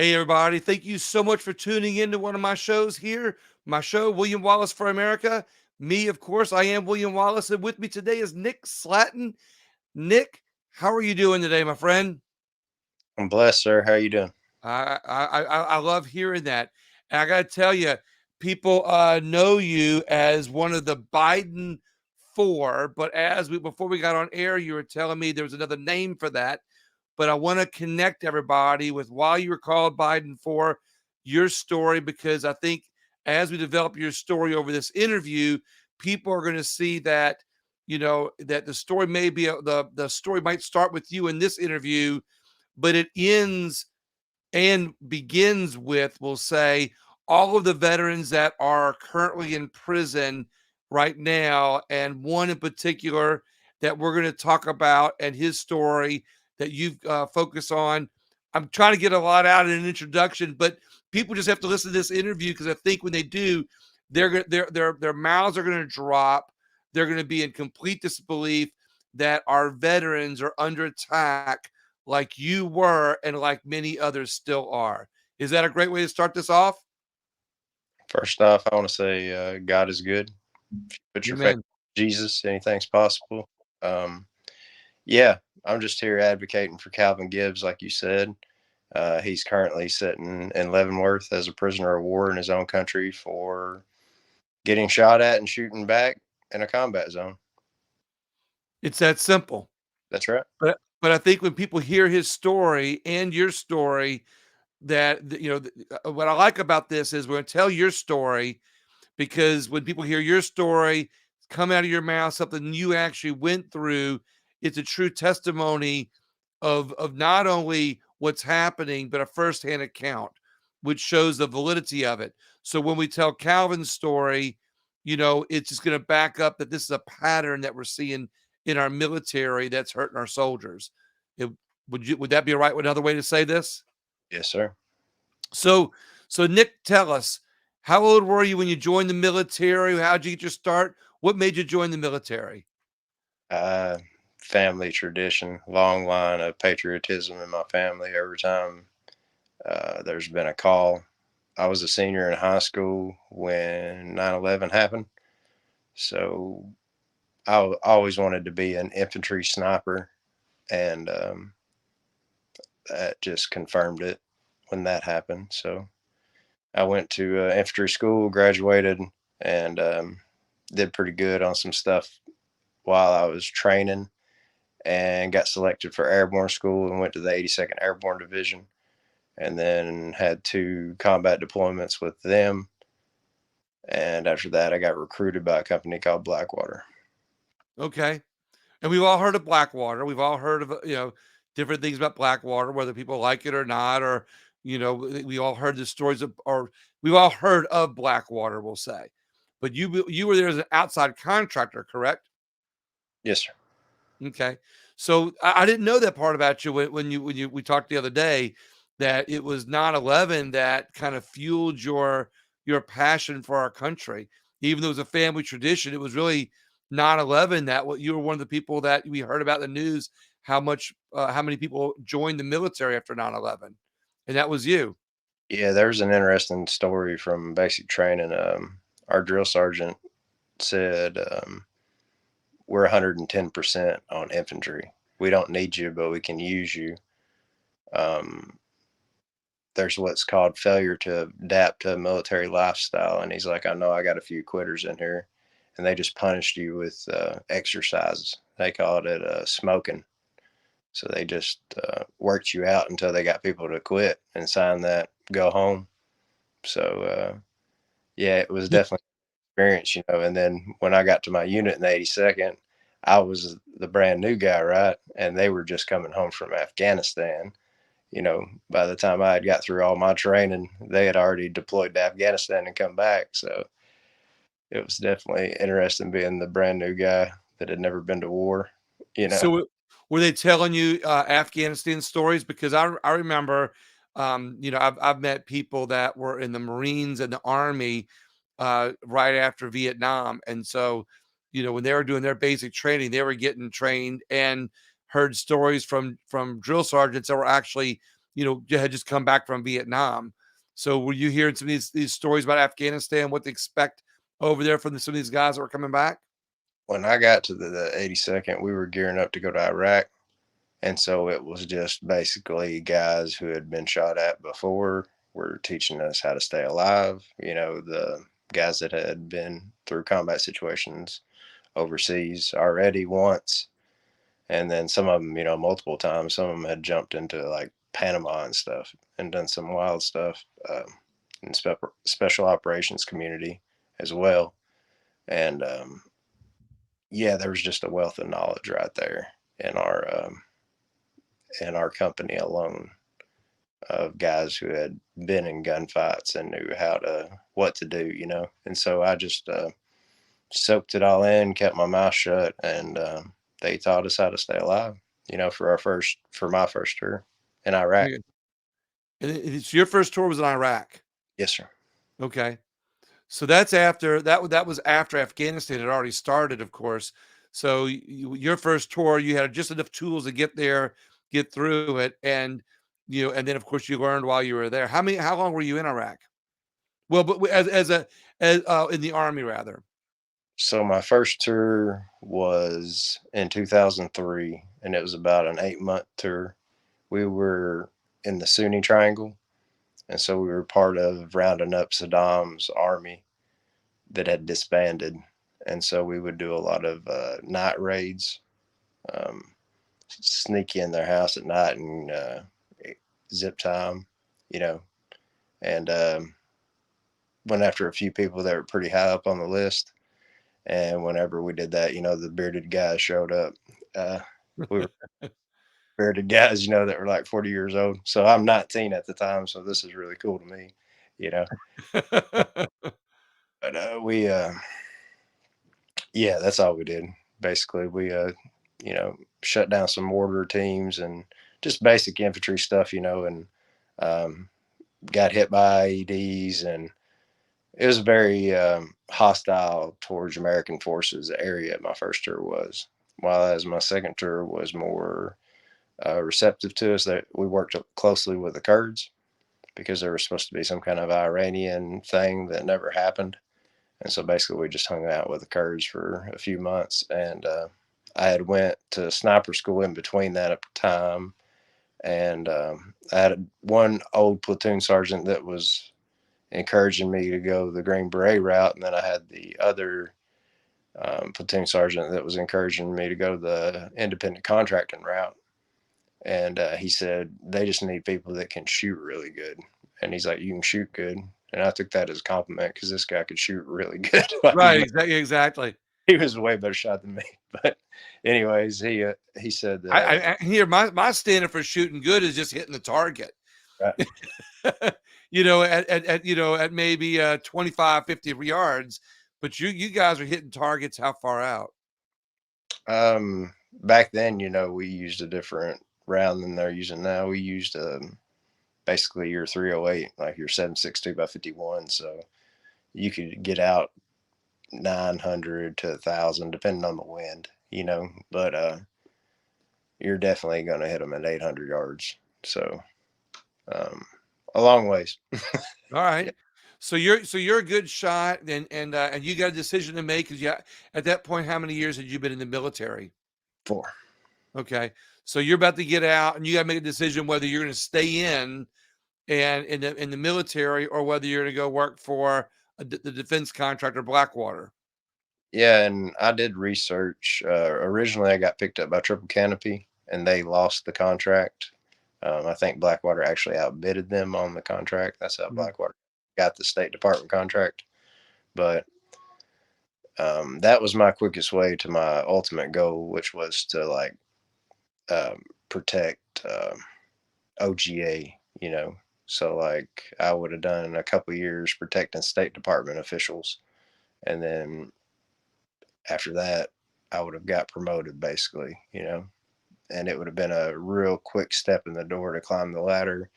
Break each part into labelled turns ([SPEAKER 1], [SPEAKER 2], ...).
[SPEAKER 1] Hey, everybody. Thank you so much for tuning in to one of my shows here. My show, William Wallace for America. Me, of course, I am William Wallace. And with me today is Nick Slatten. Nick, how are you doing today, my friend?
[SPEAKER 2] I'm blessed, sir. How you doing?
[SPEAKER 1] I love hearing that. And I got to tell you, people know you as one of the Biden four. But before we got on air, you were telling me there was another name for that. But I want to connect everybody with why you were called Biden for your story, because I think as we develop your story over this interview, people are going to see that that the story may be the story might start with you in this interview, but it ends and begins with, we'll say, all of the veterans that are currently in prison right now, and one in particular that we're going to talk about and his story that you've focused on. I'm trying to get a lot out in an introduction, but people just have to listen to this interview, because I think when they do, their mouths are going to drop. They're going to be in complete disbelief that our veterans are under attack like you were and like many others still are. Is that a great way to start this off?
[SPEAKER 2] First off, I want to say God is good. If you put your faith
[SPEAKER 1] Amen.
[SPEAKER 2] in Jesus, anything's possible. Um, yeah, I'm just here advocating for Calvin Gibbs, like you said. He's currently sitting in Leavenworth as a prisoner of war in his own country for getting shot at and shooting back in a combat zone.
[SPEAKER 1] It's that simple.
[SPEAKER 2] That's right.
[SPEAKER 1] But I think when people hear his story and your story, what I like about this is we're going to tell your story, because when people hear your story come out of your mouth, something you actually went through, it's a true testimony of not only what's happening, but a firsthand account, which shows the validity of it. So when we tell Calvin's story, it's just going to back up that this is a pattern that we're seeing in our military that's hurting our soldiers. It, would that be another way to say this?
[SPEAKER 2] Yes, sir.
[SPEAKER 1] So so Nick, tell us, how old were you when you joined the military? How'd you get your start? What made you join the military?
[SPEAKER 2] Uh, Family tradition, long line of patriotism in my family. Every time there's been a call, I was a senior in high school when 9/11 happened. So always wanted to be an infantry sniper, and that just confirmed it when that happened. So I went to infantry school, graduated, and did pretty good on some stuff while I was training, and got selected for airborne school and went to the 82nd Airborne Division, and then had two combat deployments with them. And after that, I got recruited by a company called Blackwater.
[SPEAKER 1] Okay. And we've all heard of Blackwater. We've all heard of, different things about Blackwater, whether people like it or not, or, we all heard the stories of, or we've all heard of Blackwater, we'll say. But you were there as an outside contractor, correct?
[SPEAKER 2] Yes, sir.
[SPEAKER 1] Okay. So I didn't know that part about you when we talked the other day, that it was 9/11 that kind of fueled your passion for our country. Even though it was a family tradition, it was really 9/11 that what you were one of the people that we heard about in the news, how many people joined the military after 9/11, and that was you.
[SPEAKER 2] Yeah, there's an interesting story from basic training. Our drill sergeant said, we're 110% on infantry. We don't need you, but we can use you. Um, there's what's called failure to adapt to a military lifestyle. And he's like, I know I got a few quitters in here, and they just punished you with exercises. They called it smoking. So they just worked you out until they got people to quit and sign that go home. So, yeah, it was
[SPEAKER 1] Y-
[SPEAKER 2] definitely an experience, you know. And then when I got to my unit in the 82nd, I was the brand new guy, right? And they were just coming home from Afghanistan. You know, by the time I had got through all my training, they had already deployed to Afghanistan and come back. So it was definitely interesting being the brand new guy that had never been to war, you know.
[SPEAKER 1] So were they telling you Afghanistan stories? Because I remember, I've met people that were in the Marines and the Army right after Vietnam, and so when they were doing their basic training, they were getting trained and heard stories from drill sergeants that were actually you had just come back from Vietnam. So were you hearing some of these stories about Afghanistan, what to expect over there from some of these guys that were coming back?
[SPEAKER 2] When I got to the 82nd, we were gearing up to go to Iraq. And so it was just basically guys who had been shot at before were teaching us how to stay alive. The guys that had been through combat situations overseas already once. And then some of them, multiple times. Some of them had jumped into like Panama and stuff and done some wild stuff in special operations community as well. And yeah, there was just a wealth of knowledge right there in our company alone of guys who had been in gunfights and knew what to do. And so I just soaked it all in, kept my mouth shut, and they taught us how to stay alive. For my first tour in Iraq.
[SPEAKER 1] Yeah. And it's your first tour was in Iraq.
[SPEAKER 2] Yes, sir.
[SPEAKER 1] Okay. So that's after that was after Afghanistan had already started, of course. So your first tour, you had just enough tools to get there, get through it, and and then of course you learned while you were there. How long were you in Iraq? Well, but as in the army rather.
[SPEAKER 2] So my first tour was in 2003, and it was about an 8-month tour. We were in the Sunni Triangle, and so we were part of rounding up Saddam's army that had disbanded. And so we would do a lot of night raids, um, sneak in their house at night and zip time, you know. And went after a few people that were pretty high up on the list. And whenever we did that, the bearded guys showed up. We were bearded guys, that were like 40 years old. So I'm 19 at the time. So this is really cool to me, you know. But yeah, that's all we did. Basically, we, shut down some mortar teams and just basic infantry stuff, and um, got hit by IEDs. And it was very hostile towards American forces area. My first tour was, while as my second tour was more receptive to us. That we worked closely with the Kurds because there was supposed to be some kind of Iranian thing that never happened. And so basically we just hung out with the Kurds for a few months. And I had went to sniper school in between that time. And I had one old platoon sergeant that was encouraging me to go the Green Beret route. And then I had the other platoon sergeant that was encouraging me to go the independent contracting route. And he said, they just need people that can shoot really good. And he's like, you can shoot good. And I took that as a compliment because this guy could shoot really good.
[SPEAKER 1] Right, exactly.
[SPEAKER 2] He was a way better shot than me. But anyways, he said that
[SPEAKER 1] I here my standard for shooting good is just hitting the target.
[SPEAKER 2] right.
[SPEAKER 1] At maybe 25, 50 yards, but you guys are hitting targets how far out?
[SPEAKER 2] Back then, we used a different round than they're using now. We used basically your 308, like your 7.62 by 51. So you could get out 900 to 1,000 depending on the wind, but you're definitely going to hit them at 800 yards. So a long ways.
[SPEAKER 1] All right.
[SPEAKER 2] Yeah.
[SPEAKER 1] So you're a good shot, and you got a decision to make because at that point, how many years had you been in the military?
[SPEAKER 2] 4.
[SPEAKER 1] Okay, so you're about to get out, and you got to make a decision whether you're going to stay and in the military or whether you're going to go work for the defense contractor Blackwater.
[SPEAKER 2] Yeah, and I did research. Originally, I got picked up by Triple Canopy, and they lost the contract. I think Blackwater actually outbidded them on the contract. That's how
[SPEAKER 1] Mhm.
[SPEAKER 2] Blackwater got the State Department contract. But that was my quickest way to my ultimate goal, which was to like protect OGA. So like I would have done a couple years protecting State Department officials, and then after that, I would have got promoted basically. And it would have been a real quick step in the door to climb the ladder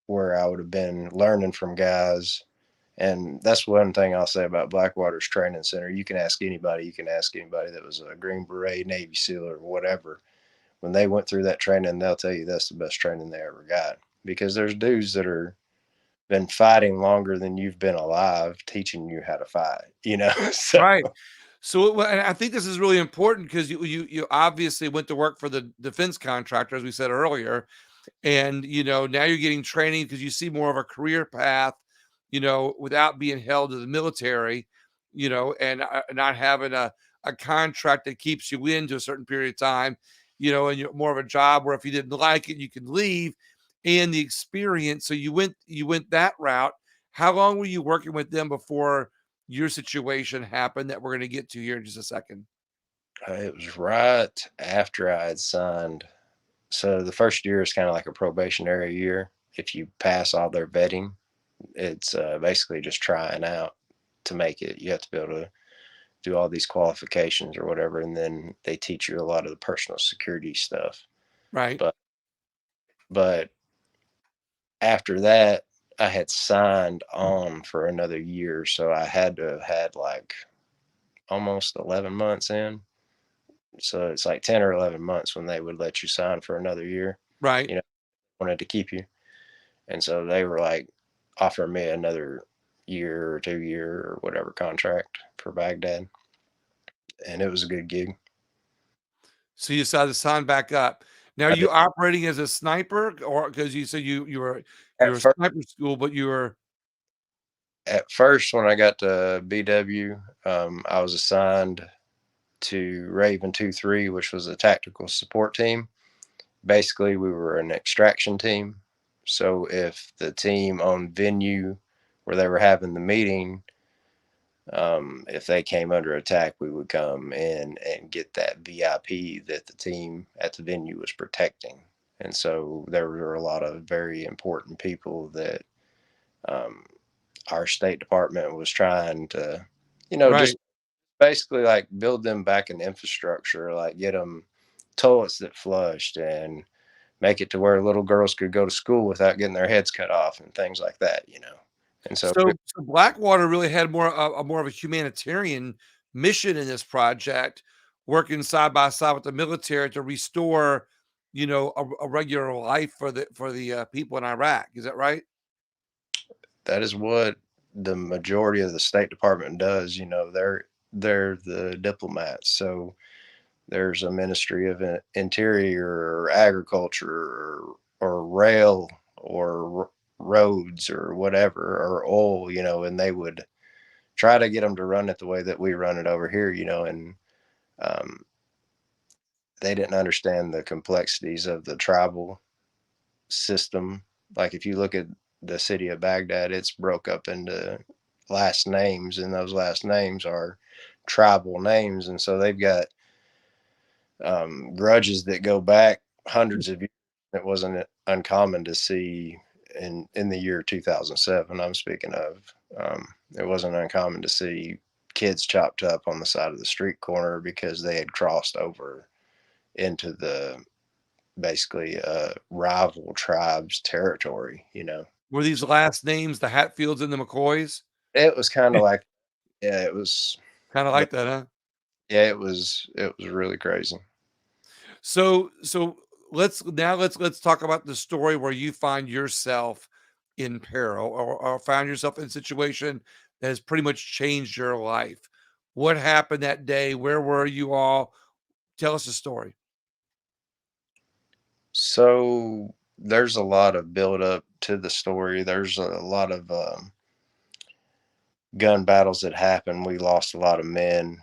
[SPEAKER 2] where I would have been learning from guys. And that's one thing I'll say about Blackwater's training center. You can ask anybody. You can ask anybody that was a Green Beret, Navy SEAL, or whatever. When they went through that training, they'll tell you that's the best training they ever got. because there's dudes that are been fighting longer than you've been alive, teaching you how to fight. So
[SPEAKER 1] Right. So, and I think this is really important because you obviously went to work for the defense contractor, as we said earlier, and now you're getting training because you see more of a career path, without being held to the military, and not having a contract that keeps you in to a certain period of time, and you're more of a job where if you didn't like it, you can leave, and the experience. So you went that route. How long were you working with them before your situation happened that we're going to get to here in just a second?
[SPEAKER 2] it was right after I had signed. So the first year is kind of like a probationary year. If you pass all their vetting, it's basically just trying out to make it. You have to be able to do all these qualifications or whatever, and then they teach you a lot of the personal security stuff.
[SPEAKER 1] Right.
[SPEAKER 2] But but after that, I had signed on for another year, so I had to have had like almost 11 months in. So it's like 10 or 11 months when they would let you sign for another year.
[SPEAKER 1] Right.
[SPEAKER 2] You know, wanted to keep you. And so they were like offering me another year or 2 year or whatever contract for Baghdad. And it was a good gig.
[SPEAKER 1] So you decided to sign back up. Now, are
[SPEAKER 2] I did.
[SPEAKER 1] you operating as a sniper, or because you said you
[SPEAKER 2] At
[SPEAKER 1] were a
[SPEAKER 2] first,
[SPEAKER 1] sniper school, but you were
[SPEAKER 2] at first when I got to BW, I was assigned to Raven 2-3, which was a tactical support team. Basically, we were an extraction team. So if the team on venue where they were having the meeting, if they came under attack, we would come in and get that VIP that the team at the venue was protecting. And so there were a lot of very important people that um, our State Department was trying to, just
[SPEAKER 1] right.
[SPEAKER 2] basically like build them back in infrastructure, like get them toilets that flushed and make it to where little girls could go to school without getting their heads cut off and things like that. And so,
[SPEAKER 1] So Blackwater really had more of a humanitarian mission in this project, working side by side with the military to restore, a regular life for the people in Iraq. Is that right?
[SPEAKER 2] that is what the majority of the State Department does. They're the diplomats. So there's a Ministry of Interior or Agriculture or Rail or roads or whatever or oil, and they would try to get them to run it the way that we run it over here, and um, they didn't understand the complexities of the tribal system. Like if you look at the city of Baghdad, it's broke up into last names, and those last names are tribal names, and so they've got grudges that go back hundreds of years. It wasn't uncommon to see in the year 2007. I'm speaking of. It wasn't uncommon to see kids chopped up on the side of the street corner because they had crossed over into the basically rival tribes territory.
[SPEAKER 1] Were these
[SPEAKER 2] So
[SPEAKER 1] last names the Hatfields and the McCoys?
[SPEAKER 2] it was kind of like, yeah, it was.
[SPEAKER 1] Kinda
[SPEAKER 2] But
[SPEAKER 1] like that, huh?
[SPEAKER 2] yeah, it was really crazy.
[SPEAKER 1] So let's talk about the story where you find yourself in peril, or found yourself in a situation that has pretty much changed your life. What happened that day? Where were you all? Tell us the story.
[SPEAKER 2] So there's a lot of build up to the story. There's a lot of gun battles that happened. We lost a lot of men.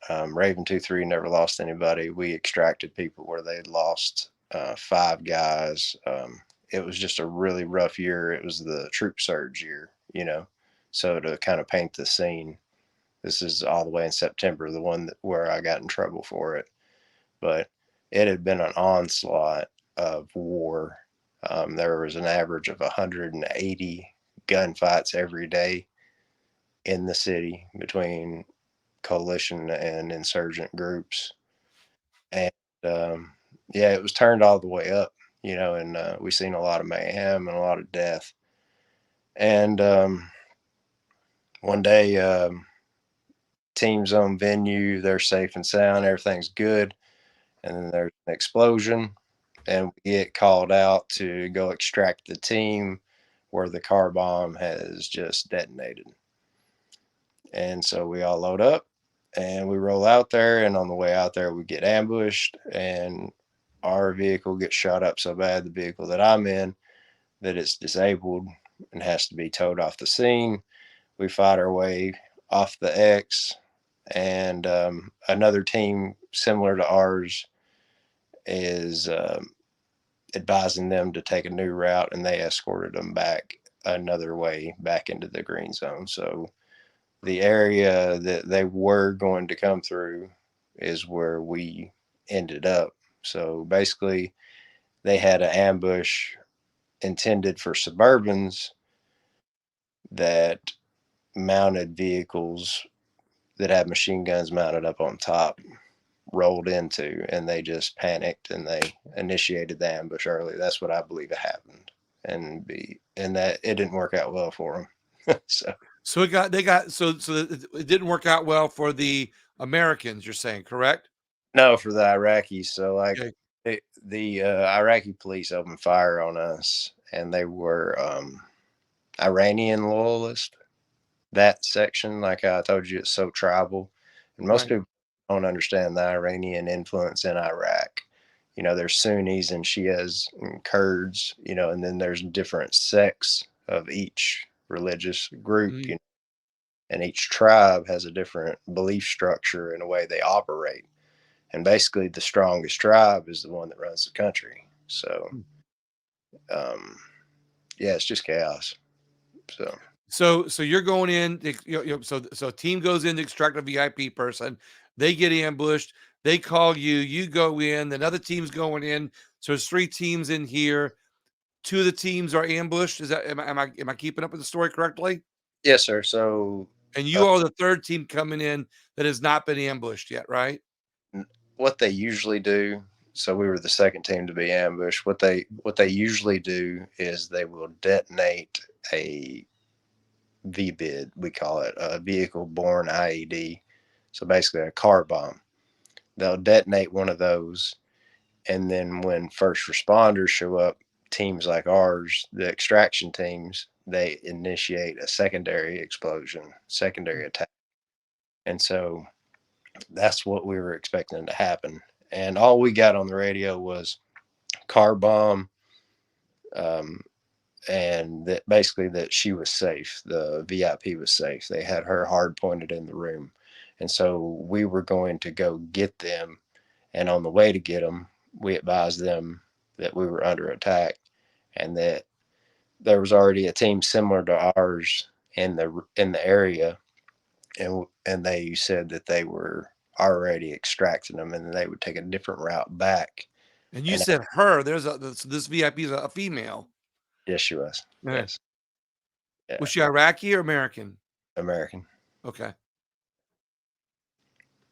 [SPEAKER 2] Raven 2-3 never lost anybody. We extracted people where they lost 5 guys. It was just a really rough year. It was the troop surge year. So to kind of paint the scene, this is all the way in September, the one where I got in trouble for it. But it had been an onslaught of war. There was an average of 180 gunfights every day in the city between coalition and insurgent groups. And yeah, it was turned all the way up, and we seen a lot of mayhem and a lot of death. And one day, team zone venue, they're safe and sound, everything's good. And then there's an explosion. and we get called out to go extract the team where the car bomb has just detonated. And so we all load up and we roll out there. And on the way out there, we get ambushed, and our vehicle gets shot up so bad, the vehicle that I'm in, that it's disabled and has to be towed off the scene. We fight our way off the X, and another team similar to ours is advising them to take a new route, and they escorted them back another way back into the green zone. So the area that they were going to come through is where we ended up. So basically, they had an ambush intended for Suburbans that mounted vehicles that had machine guns mounted up on top rolled into, and they just panicked and they initiated the ambush early. That's what I believe happened, and that it didn't work out well for them. So
[SPEAKER 1] So it didn't work out well for the Americans, you're saying, correct?
[SPEAKER 2] no, for the Iraqis. So like
[SPEAKER 1] Okay.
[SPEAKER 2] the Iraqi police opened fire on us, and they were Iranian loyalists. That section, like I told you, it's so tribal, and most
[SPEAKER 1] Right.
[SPEAKER 2] people don't understand the Iranian influence in Iraq. You know, there's Sunnis and Shias and Kurds. You know, and then there's different sects of each religious group.
[SPEAKER 1] Mhm.
[SPEAKER 2] You know, and each tribe has a different belief structure and a way they operate. And basically, the strongest tribe is the one that runs the country. So,
[SPEAKER 1] Mm.
[SPEAKER 2] um, yeah, it's just chaos. So,
[SPEAKER 1] So you're going in, so team goes in to extract a VIP person. They get ambushed. They call you. You go in. Another team's going in. So there's three teams in here. Two of the teams are ambushed. Is that am I keeping up with the story correctly?
[SPEAKER 2] yes, sir. So,
[SPEAKER 1] And
[SPEAKER 2] uh,
[SPEAKER 1] you are the third team coming in that has not been ambushed yet, right?
[SPEAKER 2] what they usually do, so we were the second team to be ambushed. What they usually do is they will detonate a VBID, we call it a vehicle borne IED. So basically a car bomb. They'll detonate one of those, and then when first responders show up, teams like ours, the extraction teams, they initiate a secondary explosion, secondary attack. And so that's what we were expecting to happen. And all we got on the radio was car bomb, um, and that basically that she was safe. The VIP was safe. They had her hard pointed in the room. And so we were going to go get them. And on the way to get them, we advised them that we were under attack and that there was already a team similar to ours in the area, and they said that they were already extracting them and they would take a different route back.
[SPEAKER 1] And you
[SPEAKER 2] And
[SPEAKER 1] said her. This VIP is a female.
[SPEAKER 2] yes, she was.
[SPEAKER 1] Okay.
[SPEAKER 2] Yes,
[SPEAKER 1] Was
[SPEAKER 2] yeah,
[SPEAKER 1] she Iraqi or American?
[SPEAKER 2] American
[SPEAKER 1] Okay.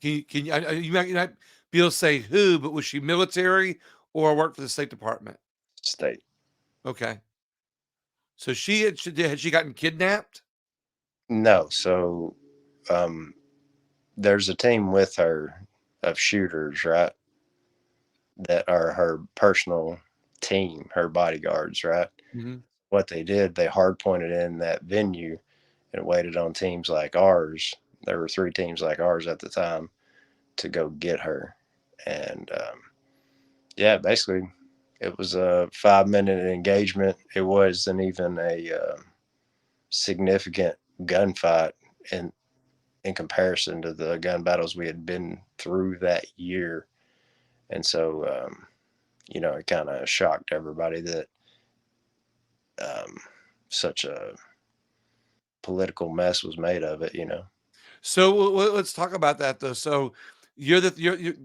[SPEAKER 1] You might not be able to say who, but was she military or worked for the State Department?
[SPEAKER 2] state.
[SPEAKER 1] Okay. So had she gotten kidnapped?
[SPEAKER 2] No, so um, there's a team with her of shooters, right? That are her personal team, her bodyguards, right?
[SPEAKER 1] Mhm.
[SPEAKER 2] What they did, they hard pointed in that venue and waited on teams like ours. There were three teams like ours at the time to go get her. And yeah, basically, it was a 5 minute engagement. It wasn't even a significant gunfight in comparison to the gun battles we had been through that year. And so, it kind of shocked everybody that um, such a political mess was made of it.
[SPEAKER 1] So let's talk about that though. So you're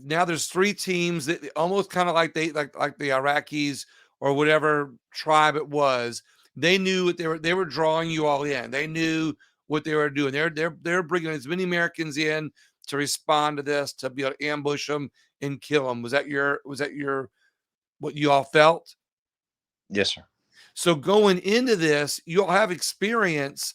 [SPEAKER 1] now there's three teams that almost kind of like like the Iraqis or whatever tribe it was. They knew what they were drawing you all in. They knew what they were doing. They're bringing as many Americans in to respond to this to be able to ambush them and kill them. Was that your what you all felt?
[SPEAKER 2] Yes, sir.
[SPEAKER 1] So going into this, you all have experience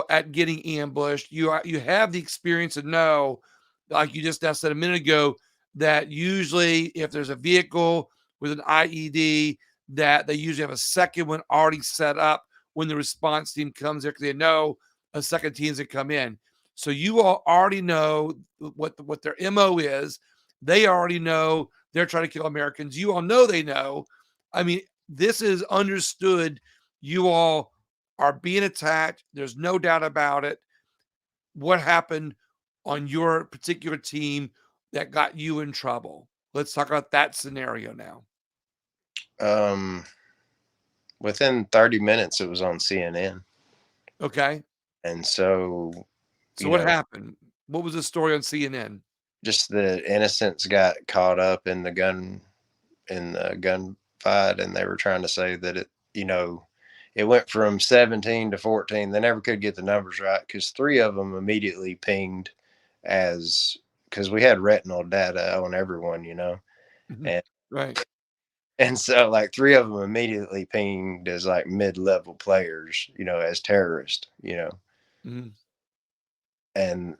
[SPEAKER 1] at getting ambushed. You have the experience to know, like you just now said a minute ago, that usually if there's a vehicle with an IED, that they usually have a second one already set up when the response team comes there, because they know a second team's going to come in. So you all already know what their MO is. They already know they're trying to kill Americans. You all know they know. I mean, this is understood. You all are being attacked. There's no doubt about it. What happened on your particular team that got you in trouble? Let's talk about that scenario now.
[SPEAKER 2] Um, Within 30 minutes, it was on CNN.
[SPEAKER 1] Okay.
[SPEAKER 2] And so,
[SPEAKER 1] So
[SPEAKER 2] you
[SPEAKER 1] what
[SPEAKER 2] know,
[SPEAKER 1] happened? What was the story on CNN?
[SPEAKER 2] just the innocents got caught up in the gunfight, and they were trying to say that it went from 17 to 14. They never could get the numbers right because three of them immediately pinged as because we had retinal data on everyone,
[SPEAKER 1] Mhm.
[SPEAKER 2] and
[SPEAKER 1] Right.
[SPEAKER 2] so like three of them immediately pinged as like mid-level players, as terrorists,
[SPEAKER 1] Mhm.
[SPEAKER 2] and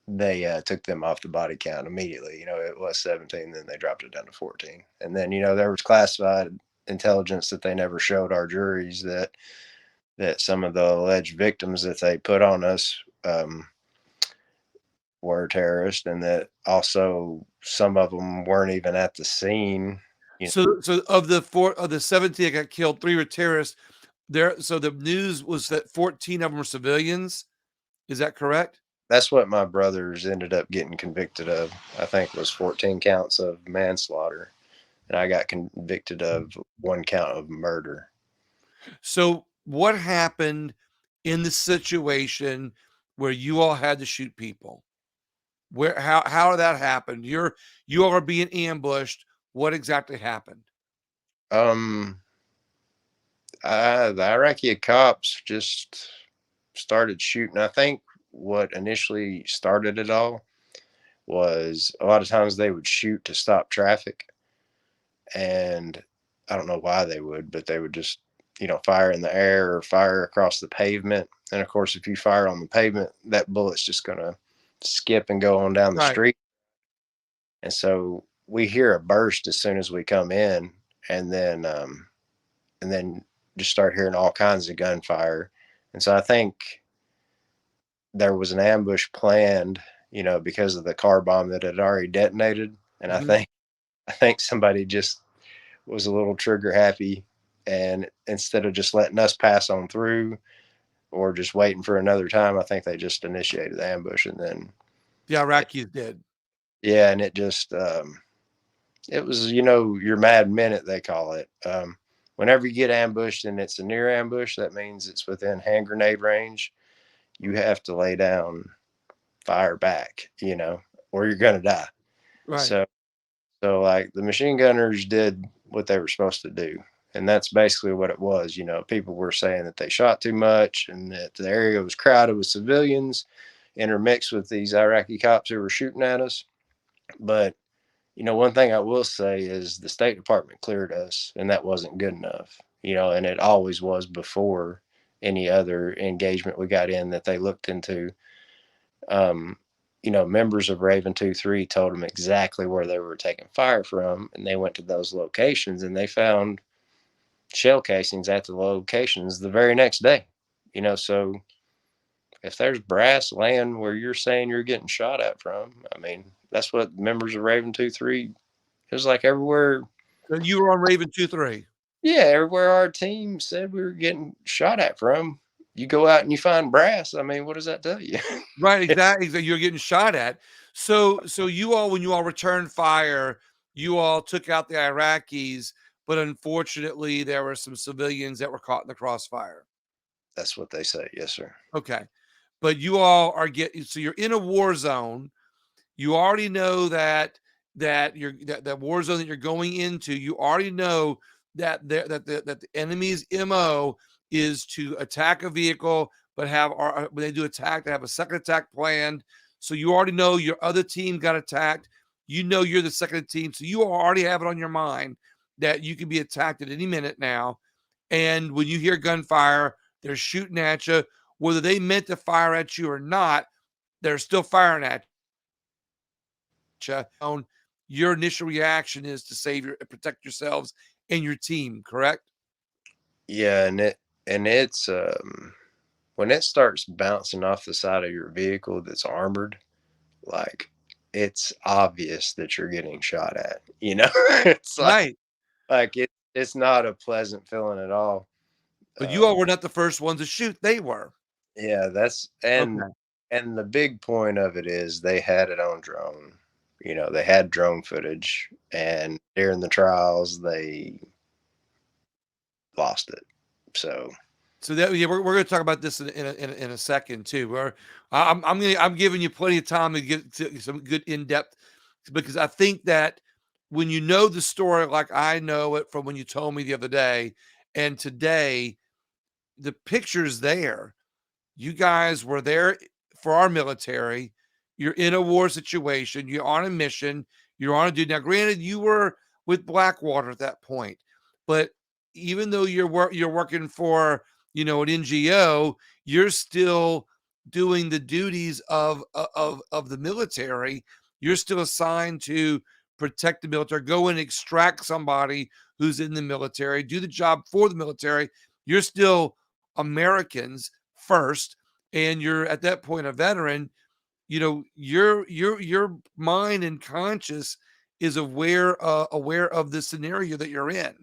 [SPEAKER 2] they took them off the body count immediately. It was 17, then they dropped it down to 14. And then, there was classified intelligence that they never showed our juries that some of the alleged victims that they put on us were terrorists, and that also some of them weren't even at the scene. You know,
[SPEAKER 1] So of the 17 that got killed, 3 were terrorists. So the news was that 14 of them were civilians. Is that correct?
[SPEAKER 2] that's what my brothers ended up getting convicted of. I think it was 14 counts of manslaughter, and I got convicted of one count of murder.
[SPEAKER 1] So what happened in the situation where you all had to shoot people? Where how did that happen? You all are being ambushed. What exactly happened?
[SPEAKER 2] Um, the Iraqi cops just started shooting. I think what initially started it all was a lot of times they would shoot to stop traffic, and I don't know why they would, but they would just fire in the air or fire across the pavement. And of course, if you fire on the pavement, that bullet's just gonna skip and go on down the
[SPEAKER 1] Right.
[SPEAKER 2] street. And so we hear a burst as soon as we come in, and then just start hearing all kinds of gunfire. And so I think there was an ambush planned, because of the car bomb that had already detonated. And I
[SPEAKER 1] Mhm.
[SPEAKER 2] think I think somebody just was a little trigger happy, and instead of just letting us pass on through or just waiting for another time, I think they just initiated the ambush, and then
[SPEAKER 1] The Iraqis did.
[SPEAKER 2] yeah, and it was your mad minute, they call it. Whenever you get ambushed and it's a near ambush, that means it's within hand grenade range. You have to lay down, fire back, or you're gonna die.
[SPEAKER 1] Right.
[SPEAKER 2] So like the machine gunners did what they were supposed to do. And that's basically what it was. People were saying that they shot too much and that the area was crowded with civilians intermixed with these Iraqi cops who were shooting at us. But, one thing I will say is the State Department cleared us, and that wasn't good enough, and it always was before any other engagement we got in that they looked into. um, Members of Raven 2-3 told them exactly where they were taking fire from, and they went to those locations and they found shell casings at the locations the very next day. So if there's brass laying where you're saying you're getting shot at from, I mean, that's what members of Raven 2-3, it was like everywhere.
[SPEAKER 1] So you were on Raven 2-3.
[SPEAKER 2] Yeah, everywhere our team said we were getting shot at from, you go out and you find brass. I mean, what does that tell you?
[SPEAKER 1] Right, exactly, so you're getting shot at. So you all, when you all returned fire, you all took out the Iraqis, but unfortunately, there were some civilians that were caught in the crossfire.
[SPEAKER 2] That's what they say. Yes, sir.
[SPEAKER 1] Okay. But you all are getting, so you're in a war zone. You already know that war zone that you're going into, you already know that the enemy's MO is to attack a vehicle, but when they do attack, they have a second attack planned. So you already know your other team got attacked. You know you're the second team, so you already have it on your mind that you can be attacked at any minute now. And when you hear gunfire, they're shooting at you. Whether they meant to fire at you or not, they're still firing at you. your initial reaction is to protect yourselves and your team, correct?
[SPEAKER 2] Yeah, and it's when it starts bouncing off the side of your vehicle that's armored, like it's obvious that you're getting shot at. It's
[SPEAKER 1] Right.
[SPEAKER 2] it's not a pleasant feeling at all.
[SPEAKER 1] But you all
[SPEAKER 2] Um,
[SPEAKER 1] were not the first ones to shoot, they were.
[SPEAKER 2] yeah, that's
[SPEAKER 1] Okay.
[SPEAKER 2] and the big point of it is they had it on drone. They had drone footage, and during the trials, they lost it. So
[SPEAKER 1] So that yeah, we're gonna talk about this in a second too. I'm giving you plenty of time to get to some good in depth because I think that when you know the story like I know it from when you told me the other day and today, the picture's there. You guys were there for our military. You're in a war situation. You're on a mission. You're on a duty. Now, granted, you were with Blackwater at that point, but even though you're working for an NGO, you're still doing the duties of the military. You're still assigned to protect the military, go and extract somebody who's in the military, do the job for the military. You're still Americans first, and you're at that point a veteran. Your mind and conscious is aware of the scenario that you're in.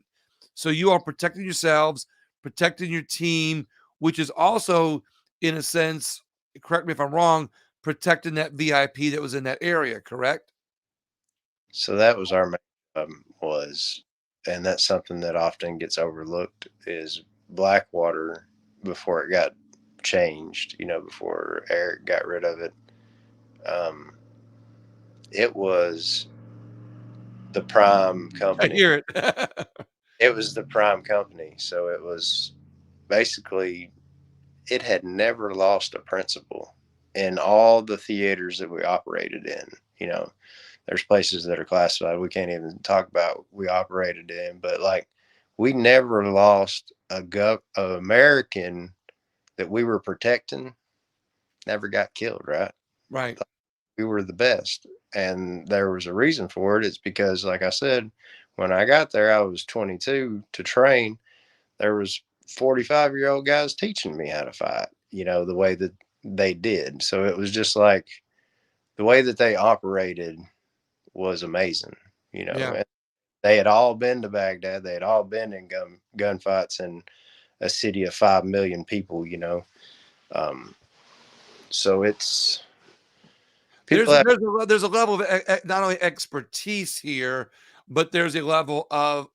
[SPEAKER 1] So you are protecting yourselves, protecting your team, which is also, in a sense, correct me if I'm wrong, protecting that VIP that was in that area, correct?
[SPEAKER 2] so that was our main was, and that's something that often gets overlooked is Blackwater before it got changed. Before Eric got rid of it. Um, it was the prime
[SPEAKER 1] I
[SPEAKER 2] company.
[SPEAKER 1] hear it.
[SPEAKER 2] It was the prime company, so it was basically it had never lost a principal in all the theaters that we operated in. There's places that are classified we can't even talk about we operated in, but like we never lost a American that we were protecting never got killed, right?
[SPEAKER 1] Right.
[SPEAKER 2] We were the best, and there was a reason for it. It's because, like I said, when I got there, I was 22 to train. There was 45-year-old guys teaching me how to fight. The way that they did. So it was just like the way that they operated was amazing.
[SPEAKER 1] Yeah.
[SPEAKER 2] And they had all been to Baghdad. They had all been in gunfights in a city of 5 million people. Um, so it's people have.
[SPEAKER 1] There's a level of not only expertise here, but there's a level of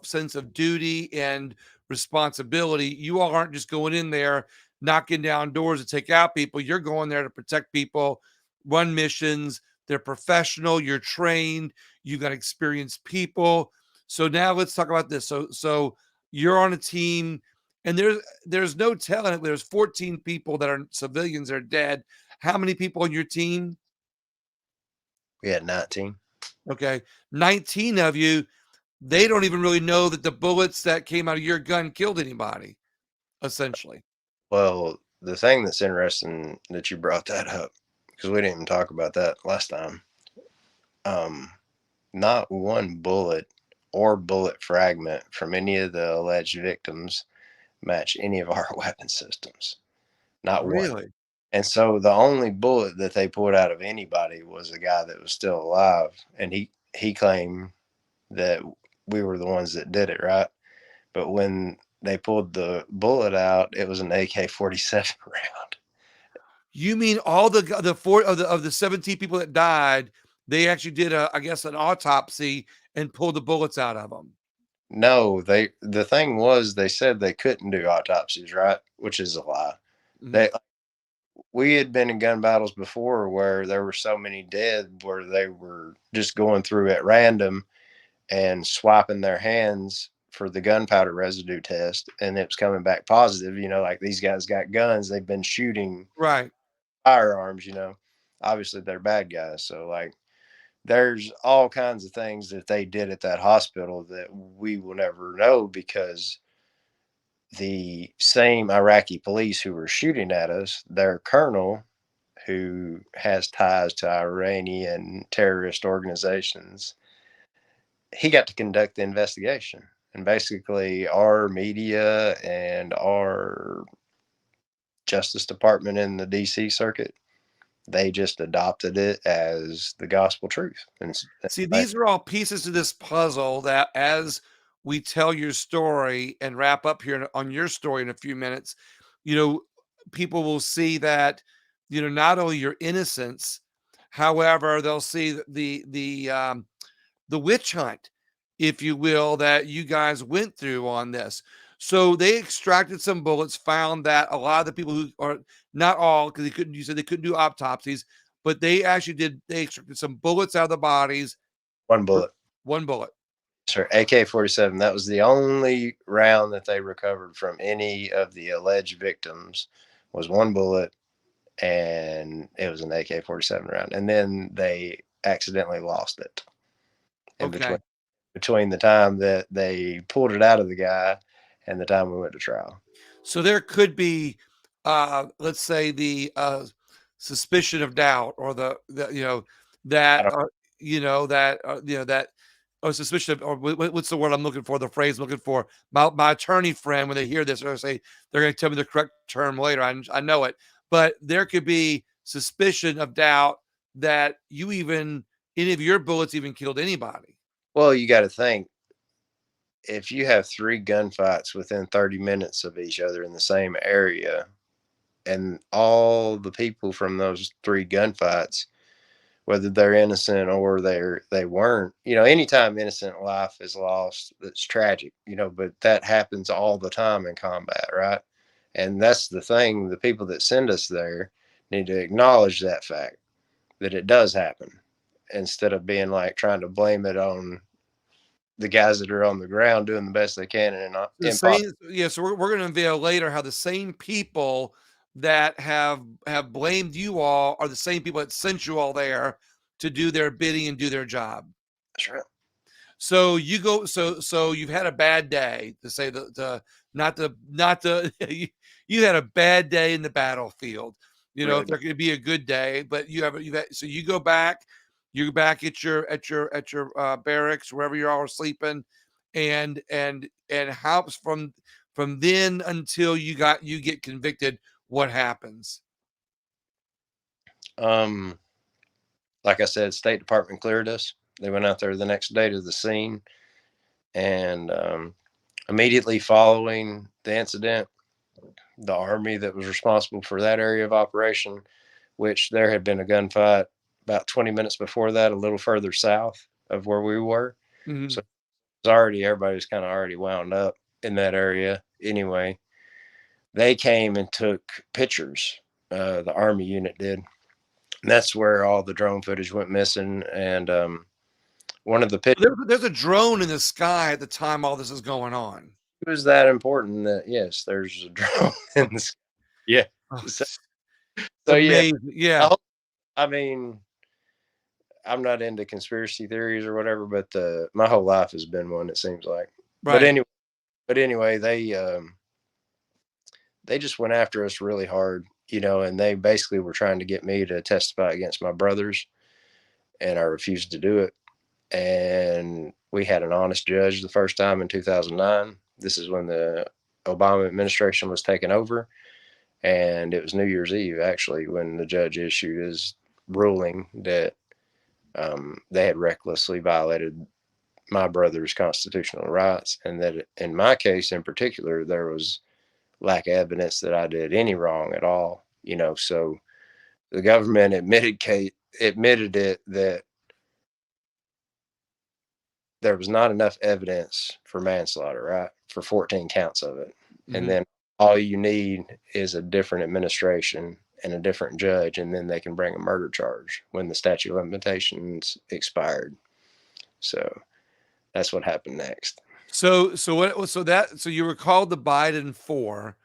[SPEAKER 1] sense of duty and responsibility. You all aren't just going in there knocking down doors to take out people. You're going there to protect people, run missions. They're professional. You're trained. You got experienced people. So now let's talk about this. So you're on a team, and there's no telling it. There's 14 people that are civilians that are dead. How many people on your team?
[SPEAKER 2] We had 19.
[SPEAKER 1] Okay. 19 of you, they don't even really know that the bullets that came out of your gun killed anybody, essentially.
[SPEAKER 2] Well, the thing that's interesting that you brought that up, because we didn't even talk about that last time. Um, Not one bullet or bullet fragment from any of the alleged victims match any of our weapon systems. Not one.
[SPEAKER 1] Really?
[SPEAKER 2] And so the only bullet that they pulled out of anybody was a guy that was still alive, and he claimed that we were the ones that did it, right? But when they pulled the bullet out, it was an AK-47 round.
[SPEAKER 1] You mean all the four of the 17 people that died, they actually did I guess an autopsy and pulled the bullets out of them.
[SPEAKER 2] No, the thing was they said they couldn't do autopsies, right? Which is a lie.
[SPEAKER 1] Mhm.
[SPEAKER 2] They We had been in gun battles before where there were so many dead where they were just going through at random and swiping their hands for the gunpowder residue test, and it was coming back positive. Like these guys got guns, they've been shooting
[SPEAKER 1] Right.
[SPEAKER 2] firearms. Obviously they're bad guys, so like there's all kinds of things that they did at that hospital that we will never know because the same Iraqi police who were shooting at us, their colonel, who has ties to Iranian terrorist organizations, he got to conduct the investigation. And basically, our media and our Justice Department in the DC circuit, they just adopted it as the gospel truth. And
[SPEAKER 1] See,
[SPEAKER 2] like,
[SPEAKER 1] these are all pieces to this puzzle that as we tell your story and wrap up here on your story in a few minutes, you know, people will see that, not only your innocence, however, they'll see the witch hunt, if you will, that you guys went through on this. So they extracted some bullets, found that a lot of the people who are not all, because they couldn't, you said they couldn't do autopsies, but they actually did, they extracted some bullets out of the bodies.
[SPEAKER 2] one bullet.
[SPEAKER 1] One bullet.
[SPEAKER 2] Sir, AK-47. That was the only round that they recovered from any of the alleged victims. Was one bullet, and it was an AK-47 round. And then they accidentally lost it in
[SPEAKER 1] Okay.
[SPEAKER 2] between the time that they pulled it out of the guy and the time we went to trial.
[SPEAKER 1] So there could be, let's say, the suspicion of doubt, or the
[SPEAKER 2] I
[SPEAKER 1] that
[SPEAKER 2] don't.
[SPEAKER 1] that or suspicion of, or what's the word I'm looking for? The phrase I'm looking for. My attorney friend, when they hear this, they're going to tell me the correct term later. I know it, but there could be suspicion of doubt that any of your bullets even killed anybody.
[SPEAKER 2] Well, you got to think, if you have three gunfights within 30 minutes of each other in the same area, and all the people from those three gunfights, whether they're innocent or they weren't, anytime innocent life is lost, that's tragic, but that happens all the time in combat, right? And that's the thing, the people that send us there need to acknowledge that fact, that it does happen, instead of being like trying to blame it on the guys that are on the ground doing the best they can and not
[SPEAKER 1] The
[SPEAKER 2] impossible.
[SPEAKER 1] same, yeah, so we're gonna unveil later how the same people that have blamed you all are the same people that sent you all there to do their bidding and do their job.
[SPEAKER 2] That's right.
[SPEAKER 1] So you go, so you've had a bad day, to say the not the you had a bad day in the battlefield.
[SPEAKER 2] Really
[SPEAKER 1] If
[SPEAKER 2] bad.
[SPEAKER 1] there could be a good day, but you've had, so you go back, you're back at your barracks, wherever you all are sleeping, and how from then until you get convicted, what happens?
[SPEAKER 2] um like I said, State Department cleared us. They went out there the next day to the scene, and immediately following the incident, the Army that was responsible for that area of operation, which there had been a gunfight about 20 minutes before that, a little further south of where we were. So
[SPEAKER 1] Mhm.
[SPEAKER 2] it was already, everybody was kind of already wound up in that area anyway. They came and took pictures. The Army unit did. And that's where all the drone footage went missing. And one of the pictures
[SPEAKER 1] There's a drone in the sky at the time all this is going on.
[SPEAKER 2] was that important that, yes, there's a drone in the sky. Yeah.
[SPEAKER 1] Oh,
[SPEAKER 2] So,
[SPEAKER 1] it's
[SPEAKER 2] so yeah,
[SPEAKER 1] amazing.
[SPEAKER 2] I,
[SPEAKER 1] Yeah,
[SPEAKER 2] hope, I mean, I'm not into conspiracy theories or whatever, but my whole life has been one. It seems like. But
[SPEAKER 1] right.
[SPEAKER 2] anyway, they just went after us really hard, and they basically were trying to get me to testify against my brothers, and I refused to do it. And we had an honest judge the first time in 2009. This is when the Obama administration was taking over, and it was New Year's Eve actually when the judge issued his ruling that they had recklessly violated my brother's constitutional rights, and that in my case in particular there was lack of evidence that I did any wrong at all. So the government admitted it, that there was not enough evidence for manslaughter, right? For 14 counts of it. And
[SPEAKER 1] Mhm.
[SPEAKER 2] then all you need is a different administration and a different judge, and then they can bring a murder charge when the statute of limitations expired. So that's what happened next.
[SPEAKER 1] So you were called the Biden 4,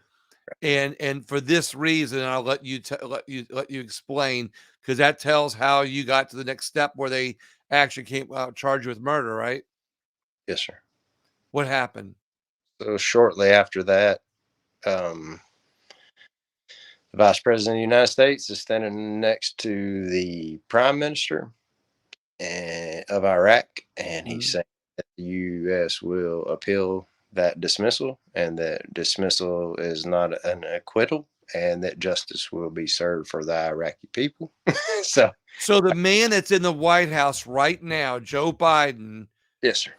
[SPEAKER 1] and for this reason, I'll let you explain, because that tells how you got to the next step where they actually came charge you with murder, right?
[SPEAKER 2] Yes, sir.
[SPEAKER 1] What happened?
[SPEAKER 2] So shortly after that, um, the Vice President of the United States is standing next to the Prime Minister of Iraq, and he's
[SPEAKER 1] Mhm.
[SPEAKER 2] saying the U.S. will appeal that dismissal, and that dismissal is not an acquittal, and that justice will be served for the Iraqi people. So,
[SPEAKER 1] So the man that's in the White House right now, Joe Biden,
[SPEAKER 2] yes, sir.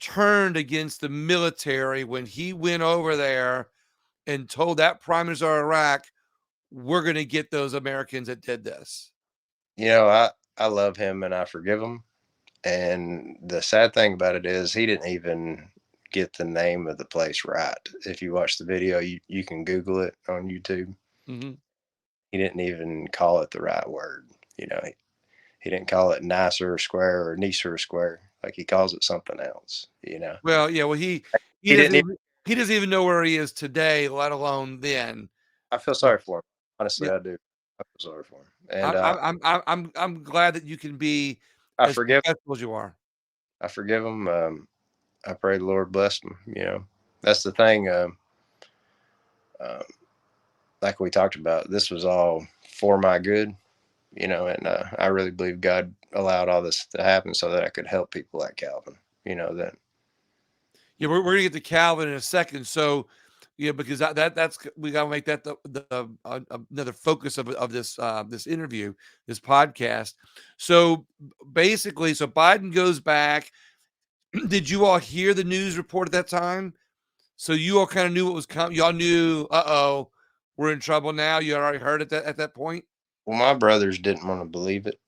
[SPEAKER 1] turned against the military when he went over there and told that prime minister of Iraq, we're going to get those Americans that did this.
[SPEAKER 2] I love him and I forgive him. And the sad thing about it is, he didn't even get the name of the place right. If you watch the video, you can Google it on YouTube.
[SPEAKER 1] Mm-hmm.
[SPEAKER 2] He didn't even call it the right word. He didn't call it Nicer Square or Nicer Square. Like, he calls it something else.
[SPEAKER 1] Well, yeah, well, he
[SPEAKER 2] He
[SPEAKER 1] doesn't
[SPEAKER 2] didn't even,
[SPEAKER 1] even, he doesn't even know where he is today, let alone then.
[SPEAKER 2] I feel
[SPEAKER 1] So,
[SPEAKER 2] sorry for him. Honestly,
[SPEAKER 1] yeah,
[SPEAKER 2] I do. I feel sorry for him. And
[SPEAKER 1] I'm glad that you can be
[SPEAKER 2] I
[SPEAKER 1] as
[SPEAKER 2] forgive
[SPEAKER 1] professional as you are.
[SPEAKER 2] I forgive him. I pray the Lord bless him. That's the thing. Um, like we talked about, this was all for my good. And I really believe God allowed all this to happen so that I could help people like Calvin. That
[SPEAKER 1] Yeah, we're gonna get to Calvin in a second. So, yeah, because that's we gotta make that another focus of this interview, this podcast. So basically, so Biden goes back. Did you all hear the news report at that time? So you all kind of knew what was coming. Y'all knew, we're in trouble now. You already heard it at that point.
[SPEAKER 2] well, my brothers didn't want to believe it,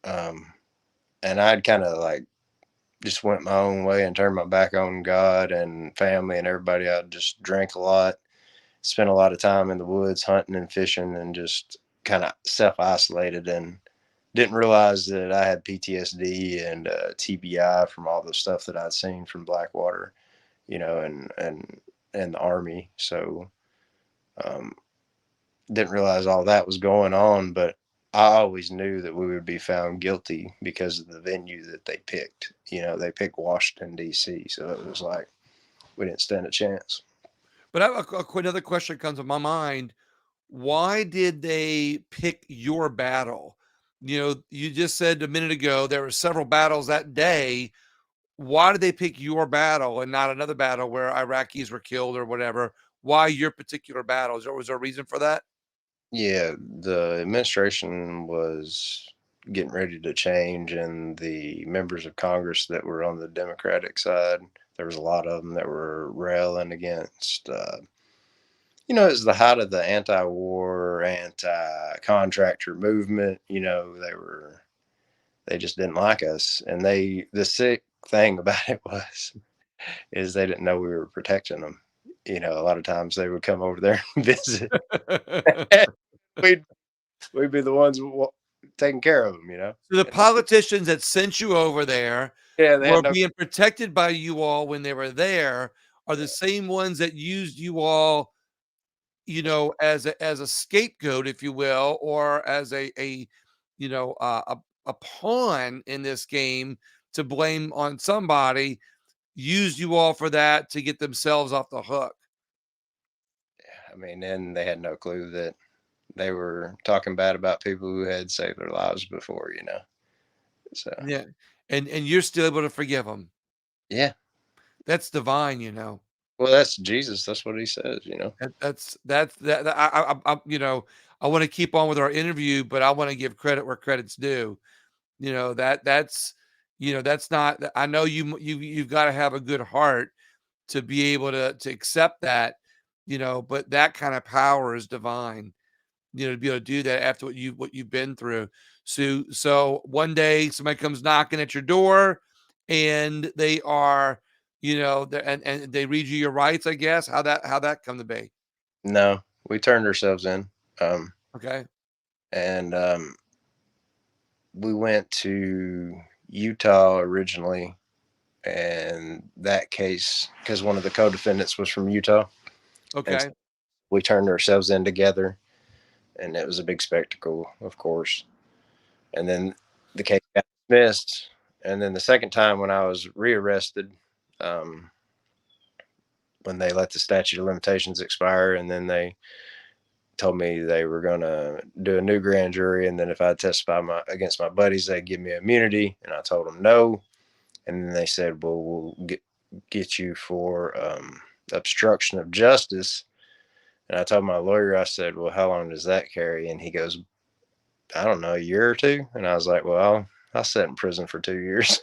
[SPEAKER 2] um, and I'd kind of like just went my own way and turned my back on God and family and everybody. I just drank a lot, spent a lot of time in the woods hunting and fishing, and just kind of self isolated, and didn't realize that I had PTSD and TBI from all the stuff that I'd seen from Blackwater, and the Army. So, um, didn't realize all that was going on, but I always knew that we would be found guilty because of the venue that they picked. They picked Washington, D.C., so it was like we didn't stand a chance.
[SPEAKER 1] But another question comes to my mind. Why did they pick your battle? You just said a minute ago there were several battles that day. Why did they pick your battle and not another battle where Iraqis were killed or whatever? Why your particular battle? Was there a reason for that?
[SPEAKER 2] Yeah, the administration was getting ready to change, and the members of Congress that were on the Democratic side, there was a lot of them that were railing against. It was the height of the anti-war, anti-contractor movement. They just didn't like us, and the sick thing about it was is they didn't know we were protecting them. A lot of times they would come over there and visit. we'd we'd be the ones taking care of them.
[SPEAKER 1] So the
[SPEAKER 2] And
[SPEAKER 1] politicians that sent you over there
[SPEAKER 2] yeah, they had
[SPEAKER 1] were
[SPEAKER 2] no.
[SPEAKER 1] being protected by you all when they were there are the same ones that used you all, as a scapegoat, if you will, or as a pawn in this game to blame on somebody, used you all for that to get themselves off the hook.
[SPEAKER 2] I mean, and they had no clue that they were talking bad about people who had saved their lives before. So
[SPEAKER 1] Yeah. And you're still able to forgive them.
[SPEAKER 2] yeah.
[SPEAKER 1] That's divine.
[SPEAKER 2] Well, that's Jesus. That's what he says.
[SPEAKER 1] That's that I wanna keep on with our interview, but I wanna give credit where credit's due. That's not I know you've gotta have a good heart to be able to accept that, but that kind of power is divine, to be able to do that after what you've been through. So one day somebody comes knocking at your door and they are, and they read you your rights, I guess. How that come to be.
[SPEAKER 2] No, we turned ourselves in, um,
[SPEAKER 1] Okay.
[SPEAKER 2] and we went to Utah originally, and that case, because one of the co-defendants was from Utah, and so
[SPEAKER 1] Okay.
[SPEAKER 2] we turned ourselves in together, and it was a big spectacle, of course. And then the case got dismissed, and then the second time when I was rearrested, um, when they let the statute of limitations expire, and then they told me they were going to do a new grand jury, and then if I testify against my buddies, they'd give me immunity, and I told them no. And then they said, well, we'll get you for obstruction of justice. And I told my lawyer, I said, well, how long does that carry? And he goes, I don't know, a year or two. And I was like, well, I'll sit in prison for 2 years.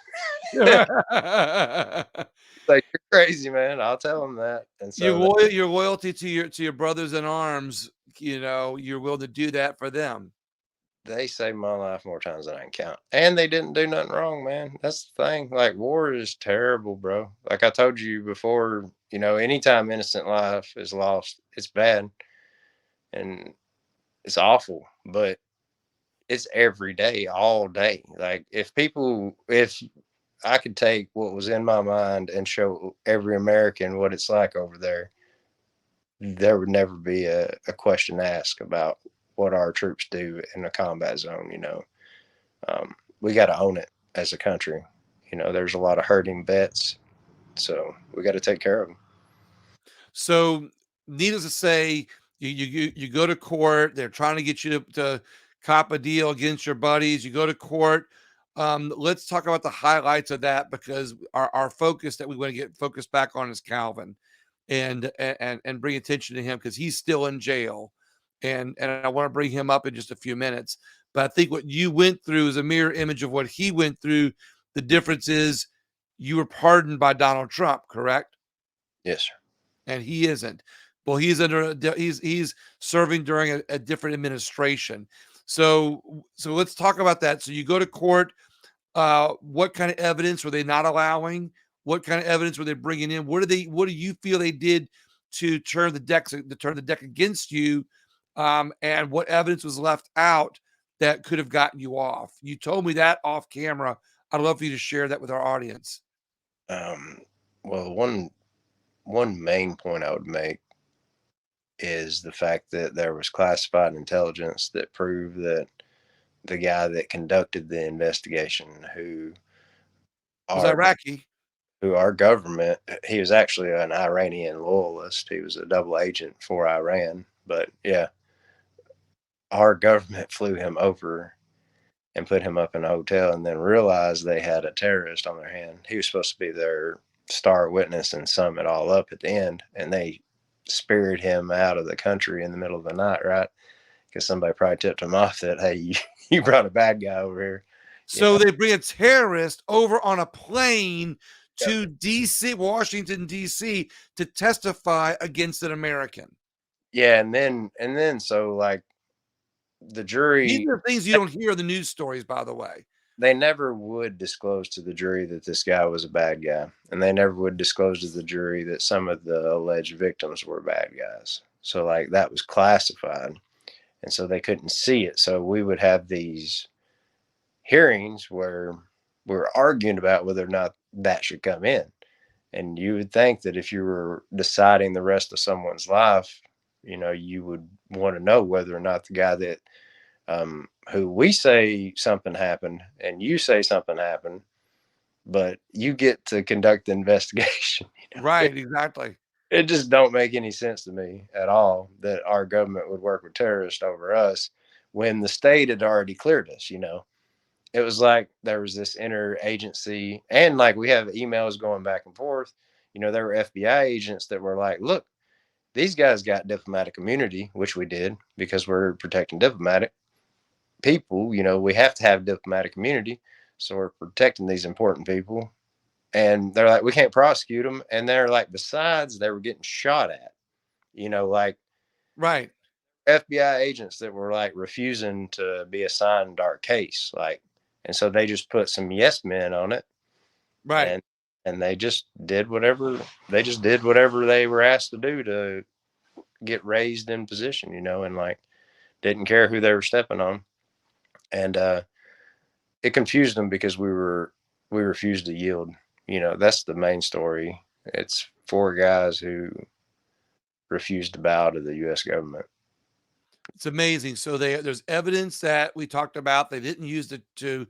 [SPEAKER 2] Like, you're crazy, man. I'll tell him that. And so
[SPEAKER 1] Your loyalty to your brothers in arms, you're willing to do that for them.
[SPEAKER 2] they saved my life more times than I can count. And they didn't do nothing wrong, man. That's the thing. Like, war is terrible, bro. Like I told you before, anytime innocent life is lost, it's bad and it's awful. But it's every day, all day. Like, if I could take what was in my mind and show every American what it's like over there, there would never be a question asked about what our troops do in a combat zone. We got to own it as a country. There's a lot of hurting vets, so we got to take care of them.
[SPEAKER 1] So, needless to say, you go to court. They're trying to get you to cop a deal against your buddies. You go to court. Let's talk about the highlights of that, because our focus that we want to get focused back on is Calvin, and bring attention to him because he's still in jail, and I want to bring him up in just a few minutes. But I think what you went through is a mirror image of what he went through. The difference is you were pardoned by Donald Trump, correct?
[SPEAKER 2] Yes, sir.
[SPEAKER 1] And he isn't. Well, he's serving during a different administration. So let's talk about that. So you go to court. What kind of evidence were they not allowing? What kind of evidence were they bringing in? What do you feel they did to turn the deck against you? And what evidence was left out that could have gotten you off? You told me that off camera. I'd love for you to share that with our audience.
[SPEAKER 2] Um, well, one main point I would make is the fact that there was classified intelligence that proved that the guy that conducted the investigation,
[SPEAKER 1] It was
[SPEAKER 2] our
[SPEAKER 1] Iraqi.
[SPEAKER 2] who our government, he was actually an Iranian loyalist. He was a double agent for Iran. But yeah, our government flew him over and put him up in a hotel, and then realized they had a terrorist on their hand. He was supposed to be their star witness and sum it all up at the end, and they spirited him out of the country in the middle of the night, right? Because somebody probably tipped him off that, hey, you brought a bad guy over here. You
[SPEAKER 1] So
[SPEAKER 2] know?
[SPEAKER 1] they bring a terrorist over on a plane
[SPEAKER 2] Yep.
[SPEAKER 1] to DC, Washington, DC, to testify against an American.
[SPEAKER 2] Yeah, and then so like the
[SPEAKER 1] These
[SPEAKER 2] jury,
[SPEAKER 1] are things you don't hear in the news stories, by the way.
[SPEAKER 2] they never would disclose to the jury that this guy was a bad guy, and they never would disclose to the jury that some of the alleged victims were bad guys. So like that was classified, and so they couldn't see it. So we would have these hearings where we're arguing about whether or not that should come in. And you would think that if you were deciding the rest of someone's life, you would want to know whether or not the guy that who we say something happened and you say something happened, but you get to conduct the investigation.
[SPEAKER 1] Right, exactly.
[SPEAKER 2] It just don't make any sense to me at all that our government would work with terrorists over us when the state had already cleared us. It was like there was this interagency, and like we have emails going back and forth. There were FBI agents that were like, look, these guys got diplomatic immunity, which we did because we're protecting diplomatic people. We have to have diplomatic immunity, so we're protecting these important people. And they're like, we can't prosecute them. And they're like, besides, they were getting shot at. Like
[SPEAKER 1] Right,
[SPEAKER 2] FBI agents that were like refusing to be assigned our case, like, and so they just put some yes men on it,
[SPEAKER 1] right.
[SPEAKER 2] and they just did whatever they were asked to do to get raised in position, and like didn't care who they were stepping on. And it confused them because we refused to yield. That's the main story. It's four guys who refused to bow to the U.S. government.
[SPEAKER 1] It's amazing. So there's evidence that we talked about. They didn't use it to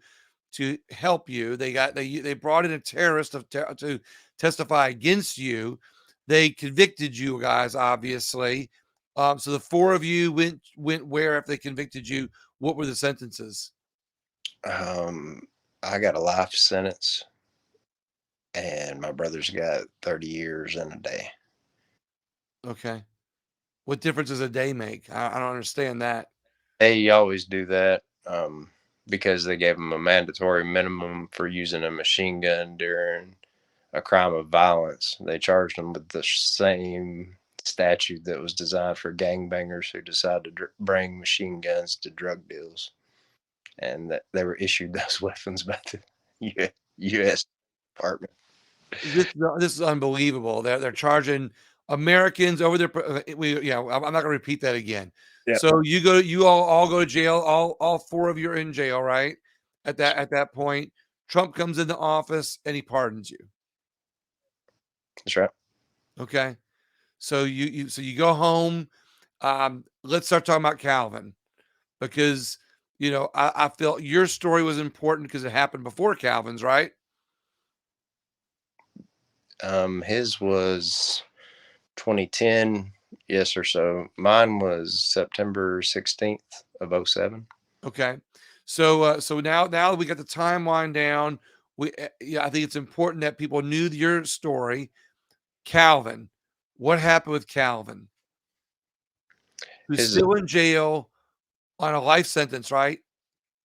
[SPEAKER 1] help you. They brought in a terrorist to testify against you. They convicted you guys, obviously. So the four of you went where if they convicted you? What were the sentences?
[SPEAKER 2] I got a life sentence, and my brother's got 30 years and a day.
[SPEAKER 1] Okay. What difference does a day make? I don't understand that.
[SPEAKER 2] They always do that because they gave him a mandatory minimum for using a machine gun during a crime of violence. They charged him with the same statute that was designed for gangbangers who decide to bring machine guns to drug deals, and that they were issued those weapons by the U.S. Department.
[SPEAKER 1] This is unbelievable. They're charging Americans over their we yeah, I'm not gonna repeat that again.
[SPEAKER 2] Yeah,
[SPEAKER 1] So you all go to jail, all 4 of you are in jail, right? At that point, Trump comes into office and he pardons you.
[SPEAKER 2] that's right.
[SPEAKER 1] Okay. So you go home. Let's start talking about Calvin because I felt your story was important because it happened before Calvin's, right?
[SPEAKER 2] His was 2010, yes or so. Mine was September 16th of '07.
[SPEAKER 1] Okay. So now we got the timeline down. Yeah, I think it's important that people knew your story. Calvin, what happened with Calvin, who's
[SPEAKER 2] His
[SPEAKER 1] still in jail on a life sentence, right?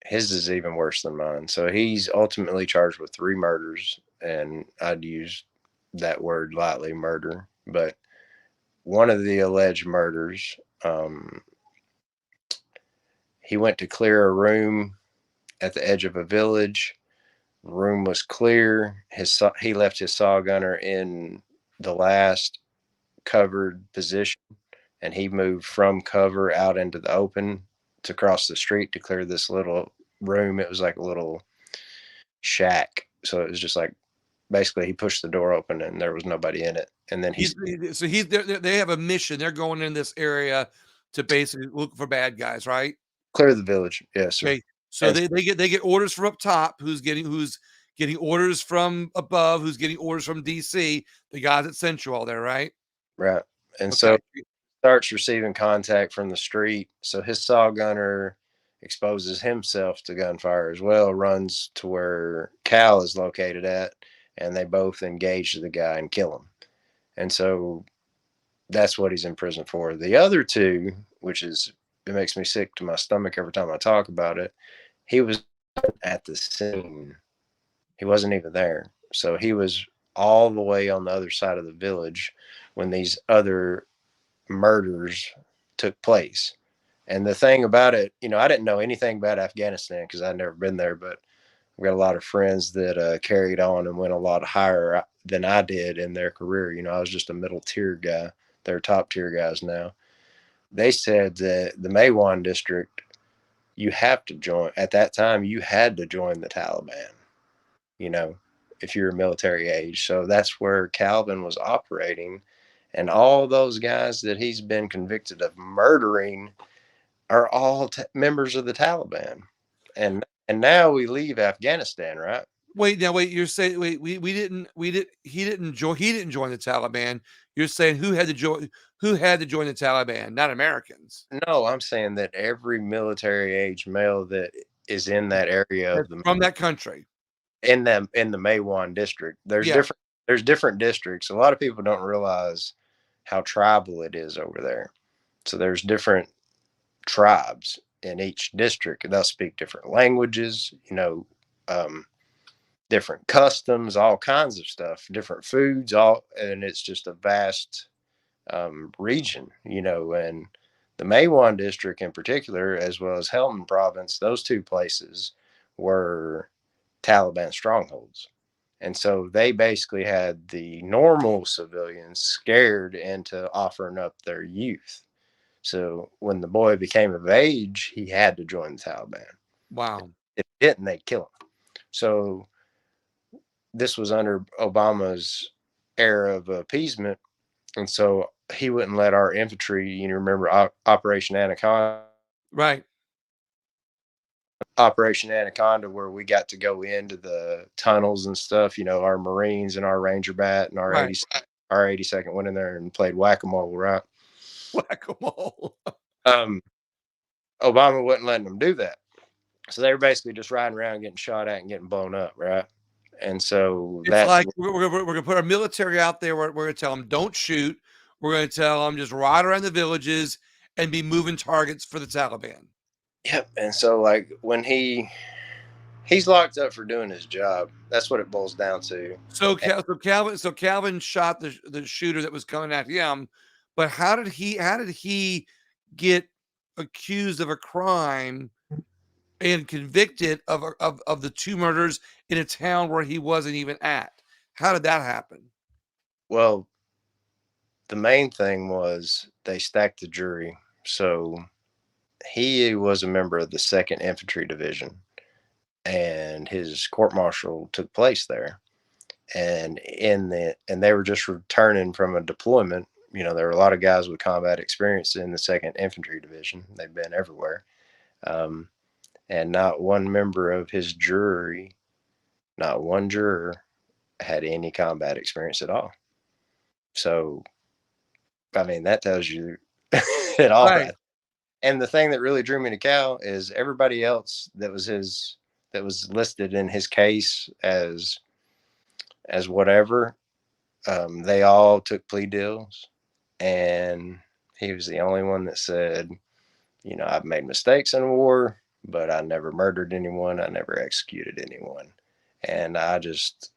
[SPEAKER 2] his is even worse than mine. So he's ultimately charged with 3 murders, and I'd use that word lightly, murder. But one of the alleged murders, he went to clear a room at the edge of a village. The room was clear. He left his saw gunner in the last covered position, and he moved from cover out into the open to cross the street to clear this little room. It was like a little shack. So it was just like basically he pushed the door open and there was nobody in it. And then
[SPEAKER 1] He's so he's they have a mission. They're going in this area to basically look for bad guys, right?
[SPEAKER 2] cleared the village. Yes, sir.
[SPEAKER 1] Okay. So
[SPEAKER 2] And
[SPEAKER 1] they get orders from up top, who's getting orders from above, who's getting orders from DC, the guys that sent you all there, right?
[SPEAKER 2] right. And so
[SPEAKER 1] Okay.
[SPEAKER 2] starts receiving contact from the street. So his saw gunner exposes himself to gunfire as well, runs to where Cal is located at, and they both engage the guy and kill him. And so that's what he's in prison for. The other two, which is it makes me sick to my stomach every time I talk about it, he was at the scene. He wasn't even there. So he was all the way on the other side of the village when these other murders took place. And the thing about it, I didn't know anything about Afghanistan because I'd never been there, but I've got a lot of friends that carried on and went a lot higher than I did in their career. I was just a middle tier guy. They're top tier guys now. They said that the Maywan district, you have to join. At that time, you had to join the Taliban, you know, if you're military age. So that's where Calvin was operating. And all those guys that he's been convicted of murdering are all members of the Taliban. And now we leave Afghanistan, right?
[SPEAKER 1] Wait, now wait, you're saying wait, we did he didn't join the Taliban. You're saying who had to join the Taliban, not Americans.
[SPEAKER 2] No, I'm saying that every military age male that is in that area of
[SPEAKER 1] That's
[SPEAKER 2] the
[SPEAKER 1] from that country.
[SPEAKER 2] in the Maywan district,
[SPEAKER 1] Yeah.
[SPEAKER 2] there's different districts. A lot of people don't realize how tribal it is over there. So there's different tribes in each district. They'll speak different languages, um, different customs, all kinds of stuff, different foods, and it's just a vast region, and the Maywan district in particular, as well as Helmand province, those two places were Taliban strongholds. And so they basically had the normal civilians scared into offering up their youth. So when the boy became of age, he had to join the Taliban.
[SPEAKER 1] Wow.
[SPEAKER 2] If he didn't, they'd kill him. So this was under Obama's era of appeasement. And so he wouldn't let our infantry, remember Operation Anaconda,
[SPEAKER 1] Right.
[SPEAKER 2] where we got to go into the tunnels and stuff. Our Marines and our Ranger Bat and
[SPEAKER 1] Right.
[SPEAKER 2] our 82nd went in there and played whack a mole, right?
[SPEAKER 1] Whack-a-mole.
[SPEAKER 2] Um, Obama wasn't letting them do that. So they were basically just riding around getting shot at and getting blown up, right? And so
[SPEAKER 1] It's
[SPEAKER 2] that's
[SPEAKER 1] like we're gonna put our military out there. We're gonna tell them don't shoot. We're gonna tell them just ride around the villages and be moving targets for the Taliban.
[SPEAKER 2] yep. And so like when he's locked up for doing his job, that's what it boils down to.
[SPEAKER 1] So Calvin shot the shooter that was coming at him, but how did he get accused of a crime and convicted of the two murders in a town where he wasn't even at? How did that happen?
[SPEAKER 2] Well, the main thing was they stacked the jury. So he was a member of the 2nd Infantry Division, and his court martial took place there. And they were just returning from a deployment. There were a lot of guys with combat experience in the 2nd Infantry Division. They've been everywhere. Um, and not one member of his jury, not one juror, had any combat experience at all. So, I mean, that tells you it all
[SPEAKER 1] Right.
[SPEAKER 2] right. And the thing that really drew me to Cal is everybody else that was listed in his case as whatever. They all took plea deals, and he was the only one that said, I've made mistakes in war, but I never murdered anyone. I never executed anyone. And I just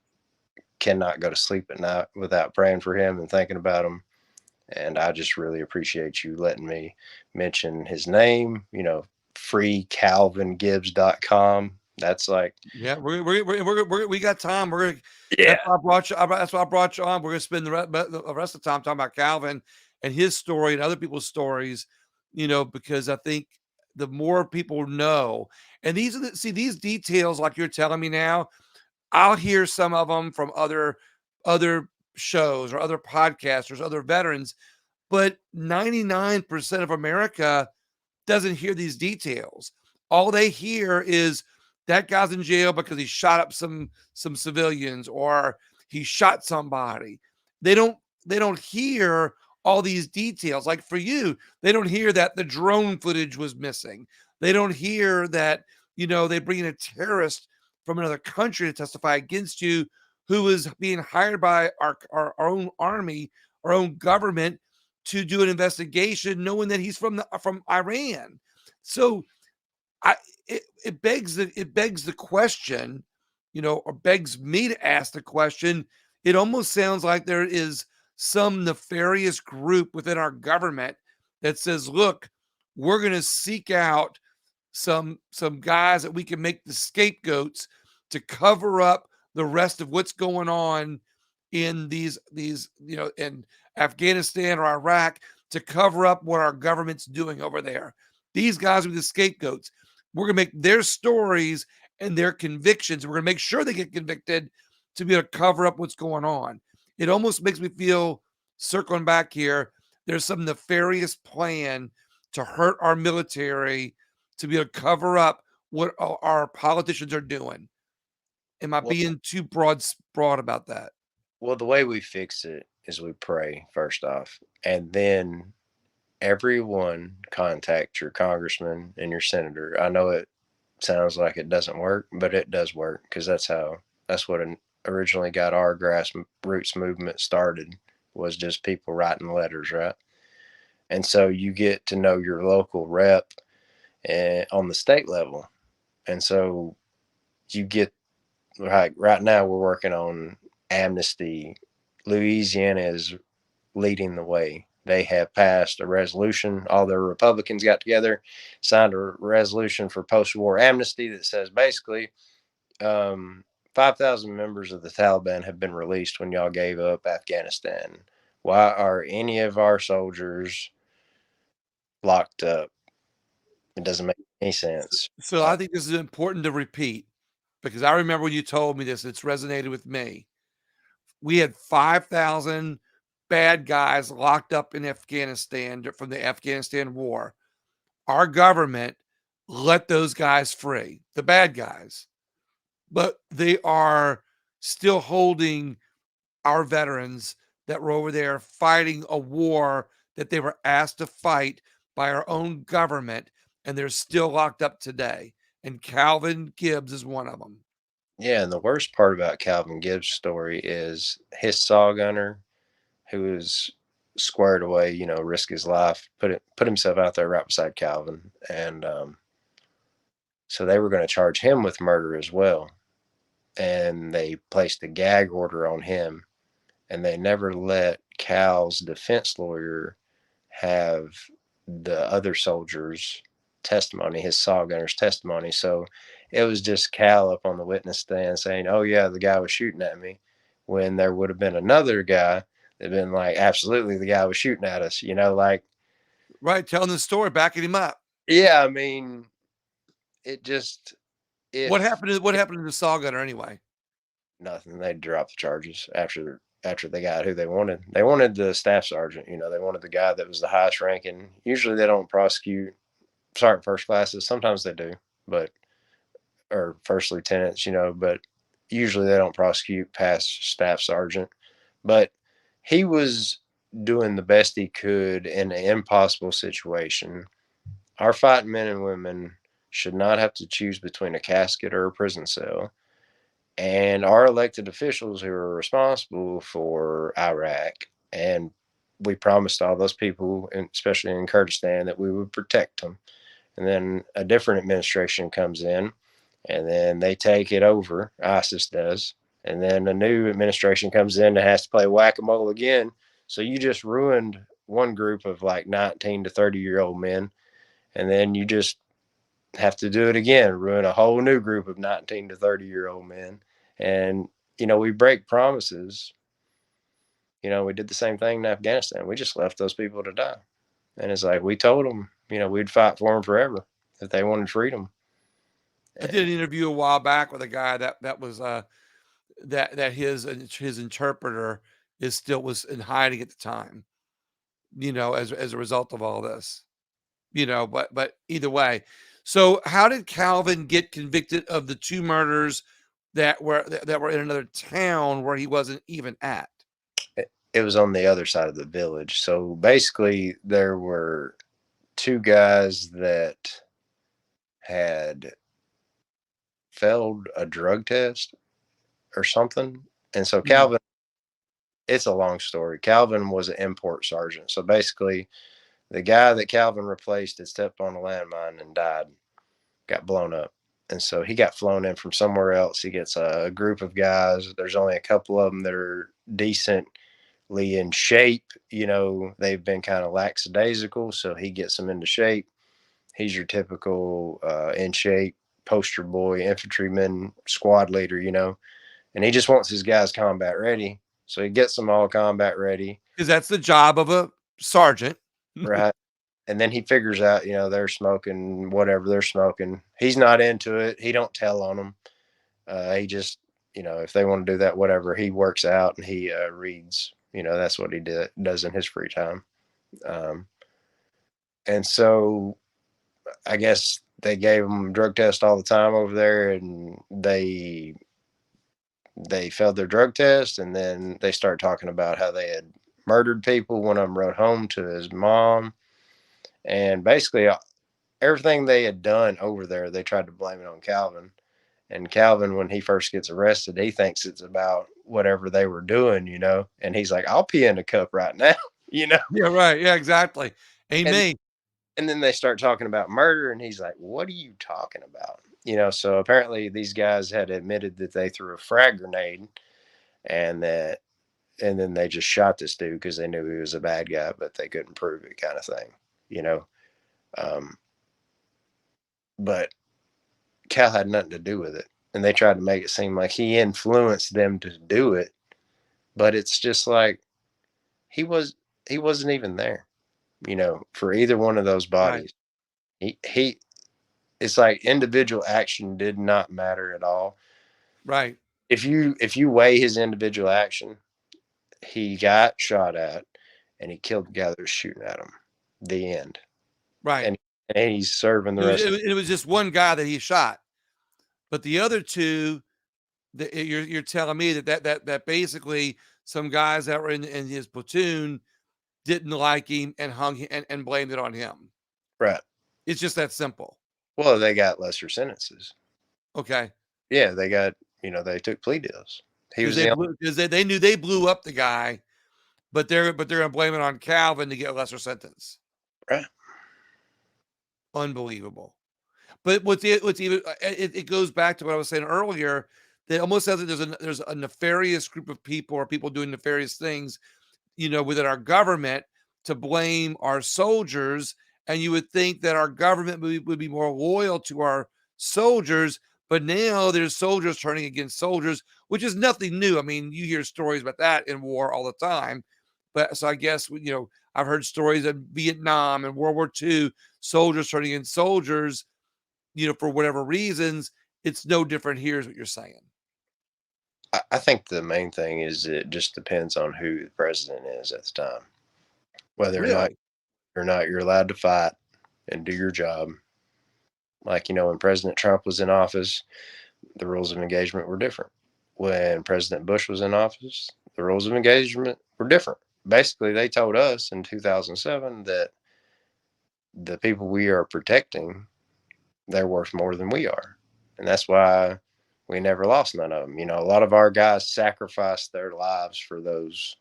[SPEAKER 2] cannot go to sleep at night without praying for him and thinking about him. And I just really appreciate you letting me mention his name, freecalvingibbs.com. That's like,
[SPEAKER 1] Yeah, we got time. We're gonna. That's
[SPEAKER 2] yeah.
[SPEAKER 1] why I brought you. That's why I brought you on. We're gonna spend the rest of the time talking about Calvin and his story and other people's stories. Because I think the more people know, and these details like you're telling me now. I'll hear some of them from other shows or other podcasters, other veterans, but 99% of America doesn't hear these details. All they hear is that guy's in jail because he shot up some civilians or he shot somebody. They don't they don't hear all these details. Like for you, they don't hear that the drone footage was missing. They don't hear that, they bring in a terrorist from another country to testify against you who is being hired by our own army, our own government to do an investigation, knowing that he's from Iran. So I it begs the question, or begs me to ask the question. It almost sounds like there is some nefarious group within our government that says, "Look, we're going to seek out some guys that we can make the scapegoats to cover up the rest of what's going on in these in Afghanistan or Iraq to cover up what our government's doing over there. These guys are the scapegoats. We're gonna make their stories and their convictions. We're gonna make sure they get convicted to be able to cover up what's going on. It almost makes me feel, circling back here, there's some nefarious plan to hurt our military to be able to cover up what our politicians are doing. Am I
[SPEAKER 2] Well,
[SPEAKER 1] being too broad about that?
[SPEAKER 2] well, the way we fix it is we pray first off, and then everyone contact your congressman and your senator. I know it sounds like it doesn't work, but it does work because that's what originally got our grassroots movement started, was just people writing letters, right? And so you get to know your local rep on the state level, and so you get right now we're working on amnesty. Louisiana is leading the way. They have passed a resolution. All the Republicans got together, signed a resolution for post war amnesty that says basically 5,000 members of the Taliban have been released when y'all gave up Afghanistan. Why are any of our soldiers locked up? It doesn't make any sense.
[SPEAKER 1] So I think this is important to repeat because I remember when you told me this, it's resonated with me. We had 5,000 bad guys locked up in Afghanistan from the Afghanistan war. Our government let those guys free, the bad guys, but they are still holding our veterans that were over there fighting a war that they were asked to fight by our own government, and they're still locked up today. And Calvin Gibbs is one of them.
[SPEAKER 2] Yeah, and the worst part about Calvin Gibbs' story is his saw gunner, who was squared away, risk his life, put himself out there right beside Calvin, and so they were going to charge him with murder as well, and they placed a gag order on him, and they never let Cal's defense lawyer have the other soldiers' testimony, his saw gunner's testimony. So it was just Cal up on the witness stand saying, "Oh yeah, the guy was shooting at me," when there would have been another guy that been like, "Absolutely, the guy was shooting at us." Like,
[SPEAKER 1] Right, telling the story, backing him up.
[SPEAKER 2] yeah, I mean, it just if
[SPEAKER 1] What happened to the saw gunner anyway?
[SPEAKER 2] nothing, they dropped the charges after they got who they wanted. They wanted the staff sergeant. They wanted the guy that was the highest ranking. Usually, they don't prosecute sergeant first classes. Sometimes they do, but or first lieutenants, but usually they don't prosecute past staff sergeant. But he was doing the best he could in an impossible situation. Our fighting men and women should not have to choose between a casket or a prison cell. And our elected officials who are responsible for Iraq, and we promised all those people, especially in Kurdistan, that we would protect them. And then a different administration comes in, and then they take it over. ISIS does, and then a new administration comes in and has to play whack-a-mole again. So you just ruined one group of like 19 to 30-year-old men, and then you just have to do it again, ruin a whole new group of 19 to 30-year-old men. And we break promises. We did the same thing in Afghanistan. We just left those people to die. And it's like we told them, we'd fight for them forever if they wanted freedom.
[SPEAKER 1] I did
[SPEAKER 2] And
[SPEAKER 1] an interview a while back with a guy that was that his interpreter was in hiding at the time, as a result of all this. But either way. So how did Calvin get convicted of the two murders that were in another town where he wasn't even at?
[SPEAKER 2] it was on the other side of the village. So basically, there were two guys that had failed a drug test or something. And so
[SPEAKER 1] Mhm.
[SPEAKER 2] Calvin, it's a long story. Calvin was an import sergeant. So basically, the guy that Calvin replaced had stepped on a landmine and died, got blown up. And so he got flown in from somewhere else. He gets a group of guys. There's only a couple of them that are decently in shape. They've been kind of lackadaisical. So he gets them into shape. He's your typical in shape poster boy, infantryman, squad leader. And he just wants his guys combat ready. So he gets them all combat ready.
[SPEAKER 1] 'Cause that's the job of a sergeant.
[SPEAKER 2] Right. And then he figures out, they're smoking whatever they're smoking. He's not into it. He don't tell on them. He just, if they want to do that, whatever. He works out and he reads. That's what he does in his free time. Um, and so I guess they gave him drug tests all the time over there, and they failed their drug test, and then they started talking about how they had murdered people. One of them wrote home to his mom, and basically everything they had done over there, they tried to blame it on Calvin. And Calvin, when he first gets arrested, he thinks it's about whatever they were doing. And he's like, "I'll pee in a cup right now," you know.
[SPEAKER 1] Yeah, right. Yeah, exactly.
[SPEAKER 2] And
[SPEAKER 1] Amen.
[SPEAKER 2] and then they start talking about murder, and he's like, "What are you talking about?" So apparently these guys had admitted that they threw a frag grenade, and that and then they just shot this dude because they knew he was a bad guy, but they couldn't prove it, kind of thing. You know. Um, but Cal had nothing to do with it, and they tried to make it seem like he influenced them to do it, but it's just like he was he wasn't even there, for either one of those
[SPEAKER 1] Right,
[SPEAKER 2] bodies. He it's like individual action did not matter at all.
[SPEAKER 1] right,
[SPEAKER 2] If you weigh his individual action, he got shot at and he killed the guy that was shooting at him. The end.
[SPEAKER 1] right.
[SPEAKER 2] And he's serving the
[SPEAKER 1] It was
[SPEAKER 2] rest
[SPEAKER 1] it
[SPEAKER 2] of
[SPEAKER 1] was it was just one guy that he shot, but the other 2, you're telling me that basically some guys that were in his platoon didn't like him and hung hi and blamed it on him.
[SPEAKER 2] right.
[SPEAKER 1] It's just that simple.
[SPEAKER 2] Well, they got lesser sentences.
[SPEAKER 1] Okay.
[SPEAKER 2] Yeah, they got They took plea deals. He
[SPEAKER 1] because
[SPEAKER 2] was the only
[SPEAKER 1] they knew they blew up the guy, but they're gonna blame it on Calvin to get a lesser sentence.
[SPEAKER 2] right.
[SPEAKER 1] Unbelievable. But what's even it goes back to what I was saying earlier. That almost sounds like there's a nefarious group of people or people doing nefarious things, within our government to blame our soldiers. And you would think that our government would be more loyal to our soldiers, but now there's soldiers turning against soldiers, which is nothing new. I mean, you hear stories about that in war all the time. But so I guess, I've heard stories of Vietnam and World War II, soldiers turning against soldiers, for whatever reasons. It's no different here, is what you're saying.
[SPEAKER 2] I think the main thing is it just depends on who the president is at the time, whether
[SPEAKER 1] Really?
[SPEAKER 2] or not you're allowed to fight and do your job. Like when President Trump was in office, the rules of engagement were different. When President Bush was in office, the rules of engagement were different. Basically, they told us in 2007 that the people we are protecting, they're worth more than we are. And that's why we never lost none of them. A lot of our guys sacrificed their lives for those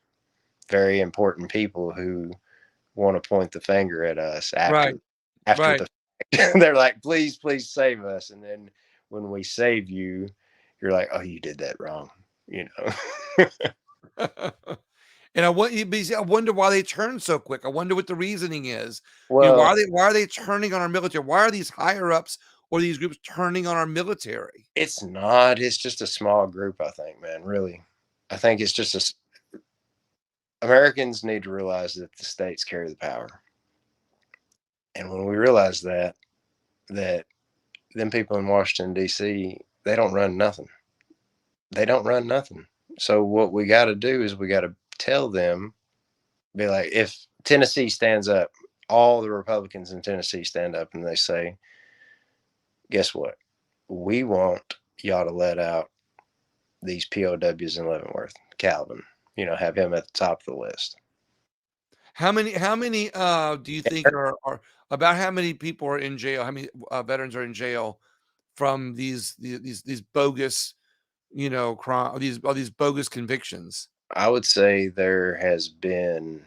[SPEAKER 2] very important people who want to point the finger at us
[SPEAKER 1] Right.
[SPEAKER 2] after
[SPEAKER 1] Right.
[SPEAKER 2] the fact. They're like, please, please save us. And then when we save you, you're like, oh, you did that wrong. You know.
[SPEAKER 1] And I wonder why they turn so quick. I wonder what the reasoning is.
[SPEAKER 2] Well,
[SPEAKER 1] Why are they turning on our military? Why are these higher ups or these groups turning on our military?
[SPEAKER 2] it's not. It's just a small group, I think, man. Really, I think it's just Americans need to realize that the states carry the power, and when we realize that them people in Washington D.C. they don't run nothing. They don't run nothing. So what we got to do is we got to tell them, be like, if Tennessee stands up, all the Republicans in Tennessee stand up and they say, guess what? We want y'all to let out these POWs in Leavenworth, Calvin, have him at the top of the list.
[SPEAKER 1] How many do you think are about how many people are in jail? How many veterans are in jail from these bogus, crime, these bogus convictions?
[SPEAKER 2] I would say there has been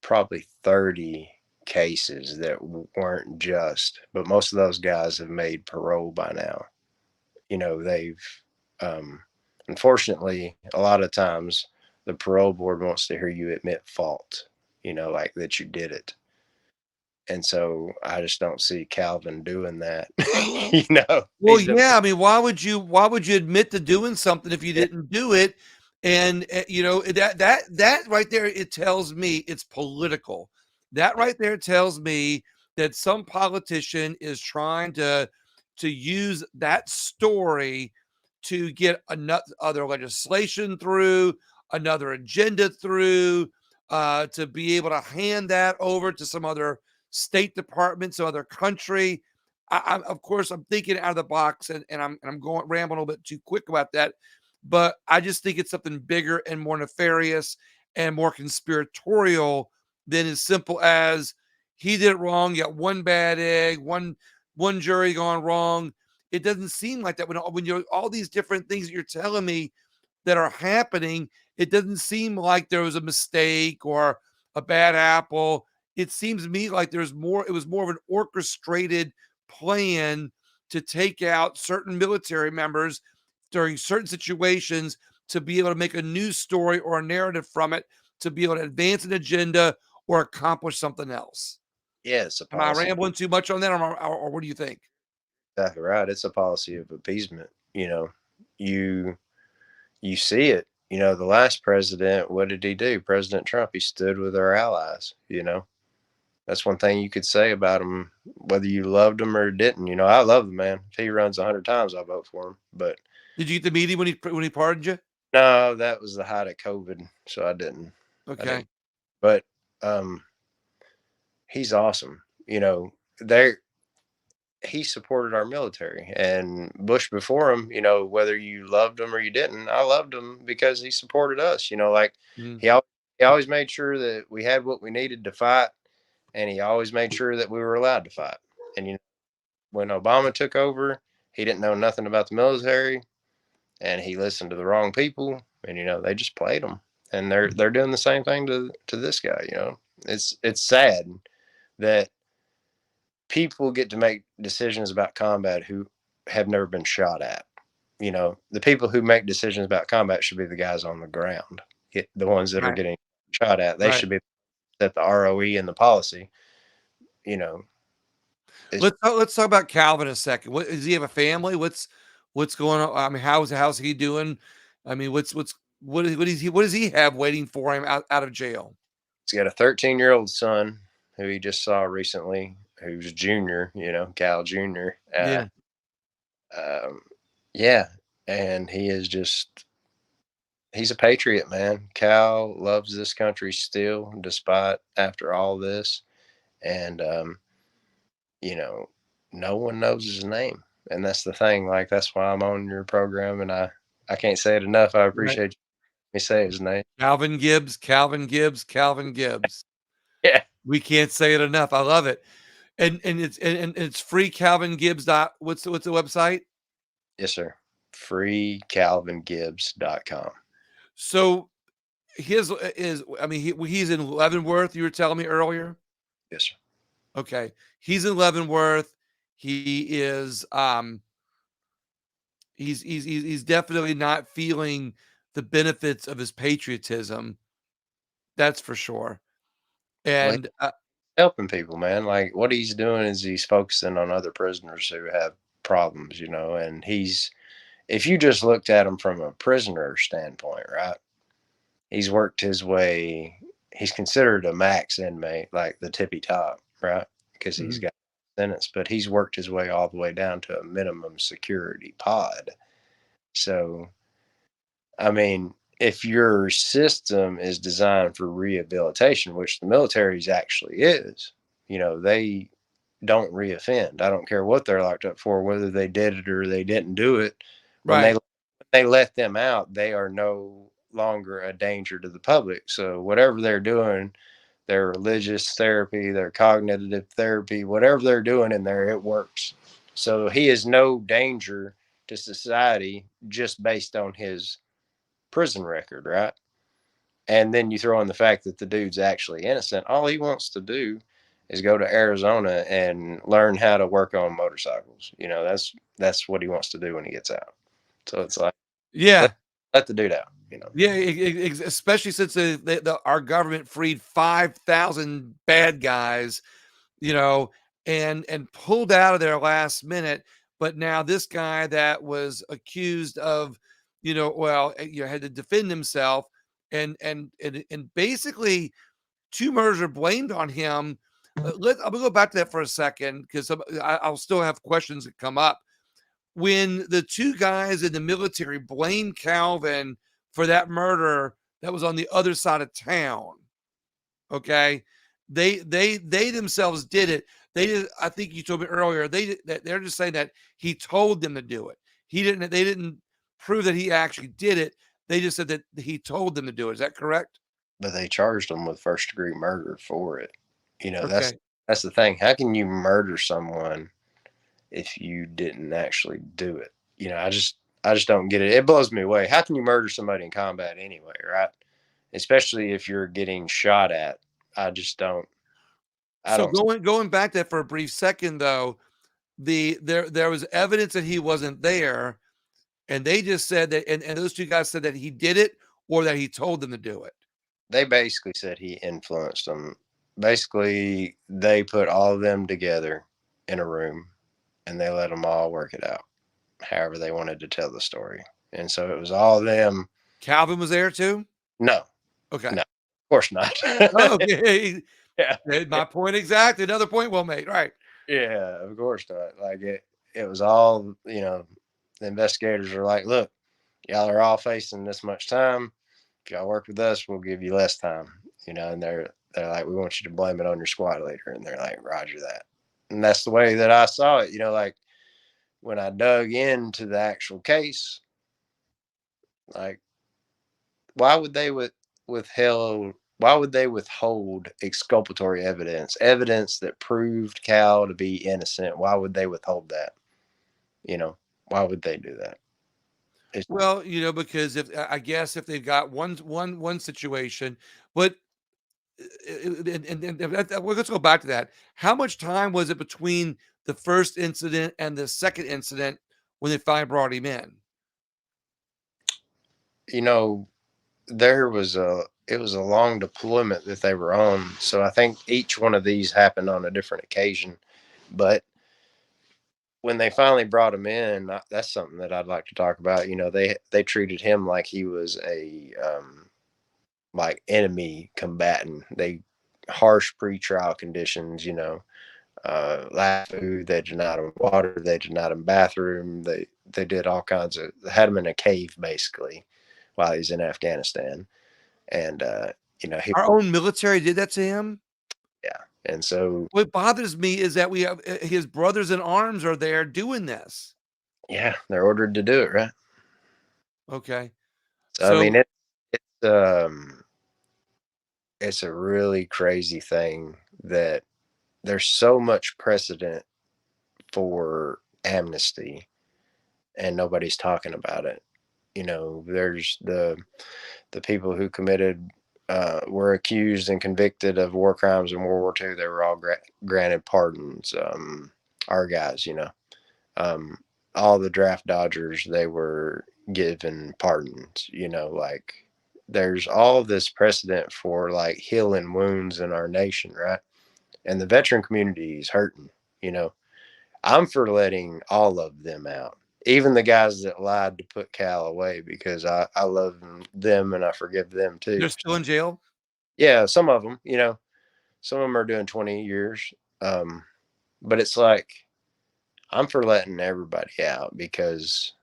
[SPEAKER 2] probably 30 cases that weren't just, but most of those guys have made parole by now. They've, um, unfortunately, a lot of times the parole board wants to hear you admit fault, like that you did it. And so I just don't see Calvin doing that.
[SPEAKER 1] Well,
[SPEAKER 2] He's been,
[SPEAKER 1] yeah, I mean, why would you admit to doing something if you didn't do it? And that right there, it tells me it's political. That right there tells me that some politician is trying to use that story to get another other legislation through, another agenda through, to be able to hand that over to some other state department, some other country. Of course, I'm thinking out of the box, and I'm going rambling a little bit too quick about that, but I just think it's something bigger and more nefarious and more conspiratorial than as simple as he did it wrong. You got one bad egg, one jury gone wrong. It doesn't seem like that when you're all these different things that you're telling me that are happening. It doesn't seem like there was a mistake or a bad apple. It seems to me like there's more. It was more of an orchestrated plan to take out certain military members during certain situations to be able to make a news story or a narrative from it to be able to advance an agenda or accomplish something else.
[SPEAKER 2] yeah, it's a
[SPEAKER 1] Am I
[SPEAKER 2] policy.
[SPEAKER 1] rambling too much on that, or what do you think?
[SPEAKER 2] Exactly right. It's a policy of appeasement. You you see it. The last president, what did he do? President Trump, he stood with our allies. That's one thing you could say about him, whether you loved him or didn't. I love the man. If he runs 100 times, I'll vote for him. But
[SPEAKER 1] Did you get the meeting when he pardoned you?
[SPEAKER 2] no, that was the height of COVID, so I didn't. I didn't.
[SPEAKER 1] Okay.
[SPEAKER 2] But um, he's awesome. There he supported our military, and Bush before him. Whether you loved him or you didn't, I loved him because he supported us. Like
[SPEAKER 1] Mm.
[SPEAKER 2] he al- he always made sure that we had what we needed to fight, and he always made sure that we were allowed to fight. And when Obama took over, He didn't know nothing about the military, and he listened to the wrong people, and they just played him. And they're doing the same thing to this guy. It's sad that people get to make decisions about combat who have never been shot at. The people who make decisions about combat should be the guys on the ground. The ones that are
[SPEAKER 1] Right.
[SPEAKER 2] getting shot at, they
[SPEAKER 1] Right.
[SPEAKER 2] should be at the ROE and the policy. You know, it's
[SPEAKER 1] Let's talk about Calvin a second. What does he have a family? What's going on? I mean, how's he doing? I mean, what does he have waiting for him out of jail?
[SPEAKER 2] he's got a 13-year-old son who he just saw recently, who's junior. Cal Junior.
[SPEAKER 1] Yeah.
[SPEAKER 2] Um, yeah, and he's a patriot, man. Cal loves this country still, despite after all this, and you know, no one knows his name, and that's the thing. Like that's why I'm on your program, and I can't say it enough. I
[SPEAKER 1] Right.
[SPEAKER 2] appreciate me say his name.
[SPEAKER 1] Calvin Gibbs, Calvin Gibbs, Calvin Gibbs.
[SPEAKER 2] Yeah,
[SPEAKER 1] We can't say it enough. I love it. And it's free Calvin Gibbs dot what's the website?
[SPEAKER 2] yes, sir. FreeCalvinGibbs.com.
[SPEAKER 1] So his is I mean he's in Leavenworth, you were telling me earlier.
[SPEAKER 2] Yes, sir.
[SPEAKER 1] Okay. He's in Leavenworth. He is he's definitely not feeling the benefits of his patriotism. That's for sure.
[SPEAKER 2] Well, he's
[SPEAKER 1] And
[SPEAKER 2] helping people, man. Like what he's doing is he's focusing on other prisoners who have problems, and if you just looked at him from a prisoner standpoint, right? He's worked his way. He's considered a max inmate, like the tippy top, right? Because he's
[SPEAKER 1] Mhm.
[SPEAKER 2] got a sentence, but he's worked his way all the way down to a minimum security pod. So, I mean, if your system is designed for rehabilitation, which the military's actually is, they don't reoffend. I don't care what they're locked up for, whether they did it or they didn't do it. When
[SPEAKER 1] Right.
[SPEAKER 2] they let them out, they are no longer a danger to the public. So whatever they're doing, their religious therapy, their cognitive therapy, whatever they're doing in there, it works. So he is no danger to society just based on his prison record, right? And then you throw in the fact that the dude's actually innocent. All he wants to do is go to Arizona and learn how to work on motorcycles. That's what he wants to do when he gets out. So it's like let
[SPEAKER 1] Yeah.
[SPEAKER 2] let the dude out.
[SPEAKER 1] Yeah, especially since our government freed 5,000 bad guys, you know, and pulled out of there last minute. But now this guy that was accused of, had to defend himself, and basically two murders are blamed on him. I'm gonna go back to that for a second because I'll still have questions that come up when the two guys in the military blamed Calvin for that murder that was on the other side of town. Okay, they themselves did it. They did. I think you told me earlier. They're just saying that he told them to do it. He didn't. They didn't prove that he actually did it. They just said that he told them to do it. Is that correct?
[SPEAKER 2] But they charged him with first degree murder for it. That's
[SPEAKER 1] Okay.
[SPEAKER 2] that's the thing. How can you murder someone if you didn't actually do it? I just don't get it. It blows me away. How can you murder somebody in combat anyway, right? Especially if you're getting shot at. I just don't. I
[SPEAKER 1] So
[SPEAKER 2] don't.
[SPEAKER 1] going back to that for a brief second, though, there was evidence that he wasn't there, and they just said that, and those two guys said that he did it or that he told them to do it.
[SPEAKER 2] They basically said he influenced them. Basically, they put all of them together in a room and they let them all work it out, however they wanted to tell the story. And so it was all them.
[SPEAKER 1] Calvin was there too?
[SPEAKER 2] No,
[SPEAKER 1] Okay.
[SPEAKER 2] no, of course not.
[SPEAKER 1] Oh, okay.
[SPEAKER 2] Yeah,
[SPEAKER 1] My point exact. Another point well made. Right.
[SPEAKER 2] yeah, of course not. Like it was all, the investigators are like, look, y'all are all facing this much time. If y'all work with us, we'll give you less time. And they're like, we want you to blame it on your squad leader, and they're like, Roger that. And that's the way that I saw it. Like when I dug into the actual case, like why would they withheld? Why would they withhold exculpatory evidence, evidence that proved Cal to be innocent? Why would they withhold that? You know, why would they do that? It's,
[SPEAKER 1] Well, because if I guess if they've got one situation, but well, let's go back to that. How much time was it between the first incident and the second incident when they finally brought him in?
[SPEAKER 2] you know, it was a long deployment that they were on. So I think each one of these happened on a different occasion. But when they finally brought him in, that's something that I'd like to talk about. You know, they treated him like he was a like enemy combatant. They harsh pretrial conditions. You know, lack of food. They denied him water. They denied him bathroom. They did all kinds of. They had him in a cave basically while he's in Afghanistan, and you know he
[SPEAKER 1] Our own military did that to him?
[SPEAKER 2] yeah, and so
[SPEAKER 1] What bothers me is that we have his brothers in arms are there doing this.
[SPEAKER 2] yeah, they're ordered to do it, right?
[SPEAKER 1] Okay.
[SPEAKER 2] So I mean,
[SPEAKER 1] So
[SPEAKER 2] it's it's a really crazy thing that there's so much precedent for amnesty and nobody's talking about it. You know, there's the people who committed were accused and convicted of war crimes in World War II. They were all granted pardons. Our guys, you know, um, all the draft dodgers, they were given pardons. You know, like there's all this precedent for like healing wounds in our nation, right? And the veteran community is hurting. You know, I'm for letting all of them out, even the guys that lied to put Cal away, because I love them and I forgive them too.
[SPEAKER 1] they're still in jail?
[SPEAKER 2] Yeah, some of them, you know, some of them are doing 20 years. Um, but it's like, I'm for letting everybody out because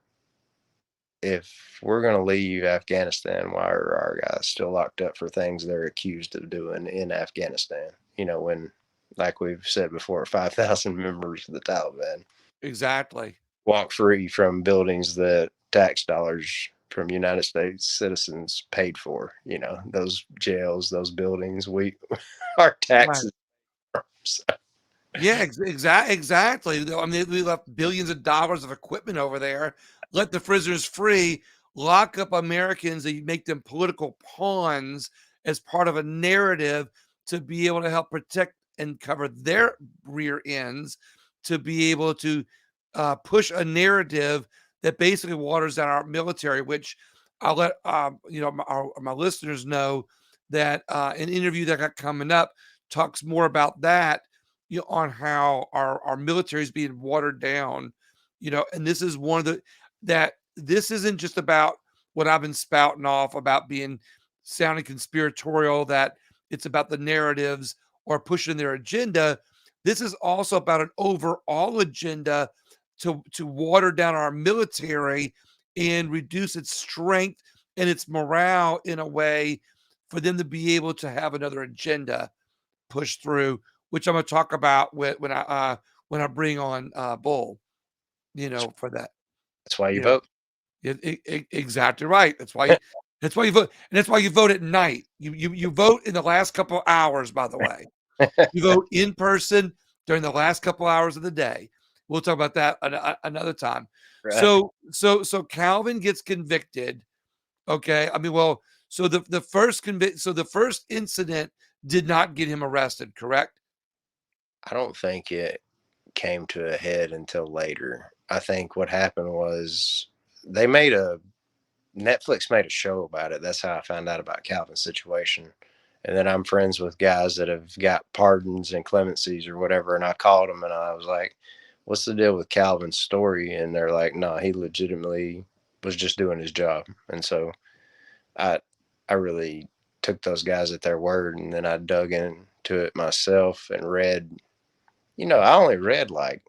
[SPEAKER 2] if we're going to leave Afghanistan, why are our guys still locked up for things they're accused of doing in Afghanistan? You know, when, like we've said before, 5,000 members of the Taliban
[SPEAKER 1] Exactly.
[SPEAKER 2] walk free from buildings that tax dollars from United States citizens paid for. You know, those jails, those buildings, we our
[SPEAKER 1] Right.
[SPEAKER 2] taxes. So,
[SPEAKER 1] Yeah, exactly. I mean, we left billions of dollars of equipment over there, let the prisoners free, lock up Americans, and you make them political pawns as part of a narrative to be able to help protect and cover their rear ends, to be able to push a narrative that basically waters down our military. Which I'll let my listeners know that an interview that got coming up talks more about that, on how our military is being watered down, and this is one of the that this isn't just about what I've been spouting off about being sounding conspiratorial, that it's about the narratives or pushing their agenda. This is also about an overall agenda to water down our military and reduce its strength and its morale in a way for them to be able to have another agenda push through, which I'm gonna talk about when I bring on Bull, for that.
[SPEAKER 2] that's why you
[SPEAKER 1] You know,
[SPEAKER 2] vote.
[SPEAKER 1] exactly right. That's why you vote, and that's why you vote at night. You vote in the last couple hours. By the way, you vote in person during the last couple hours of the day. We'll talk about that another time.
[SPEAKER 2] Right.
[SPEAKER 1] So Calvin gets convicted. Okay, I mean, well, so the first incident did not get him arrested, correct?
[SPEAKER 2] I don't think it came to a head until later. I think what happened was they made a Netflix made a show about it. That's how I found out about Calvin's situation. And then I'm friends with guys that have got pardons and clemencies or whatever. And I called them and I was like, what's the deal with Calvin's story? And they're like, no, he legitimately was just doing his job. And so I, I really took those guys at their word. And then I dug into it myself and read, I only read like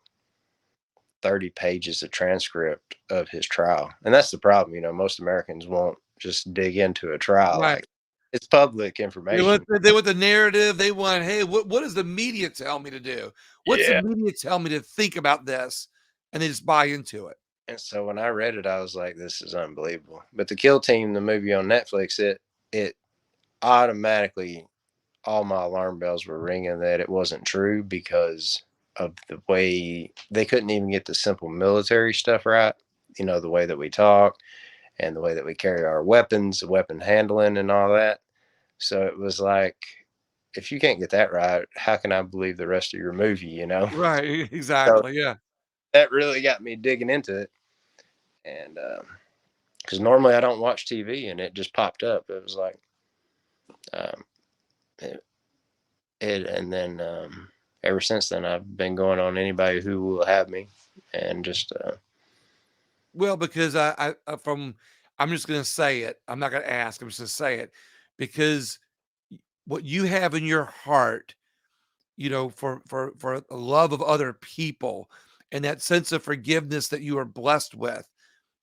[SPEAKER 2] 30 pages of transcript of his trial. And that's the problem. Most Americans won't just dig into a trial
[SPEAKER 1] Right.
[SPEAKER 2] like it's public information.
[SPEAKER 1] They want the narrative. They want, hey, what does the media tell me to do? What's the
[SPEAKER 2] Yeah.
[SPEAKER 1] media tell me to think about this? And they just buy into it.
[SPEAKER 2] And so when I read it, I was like, this is unbelievable. But the Kill Team, the movie on Netflix, it automatically all my alarm bells were ringing that it wasn't true because of the way they couldn't even get the simple military stuff right. You know, the way that we talk and the way that we carry our weapons, weapon handling, and all that. So it was like, if you can't get that right, how can I believe the rest of your movie? You know.
[SPEAKER 1] Right,
[SPEAKER 2] So
[SPEAKER 1] exactly, yeah.
[SPEAKER 2] that really got me digging into it, and because normally I don't watch TV, and it just popped up. It was like, um, it, and then ever since then I've been going on anybody who will have me, and just
[SPEAKER 1] Well, because from I'm just gonna say it. I'm not gonna ask, I'm just gonna say it because what you have in your heart, for a love of other people and that sense of forgiveness that you are blessed with,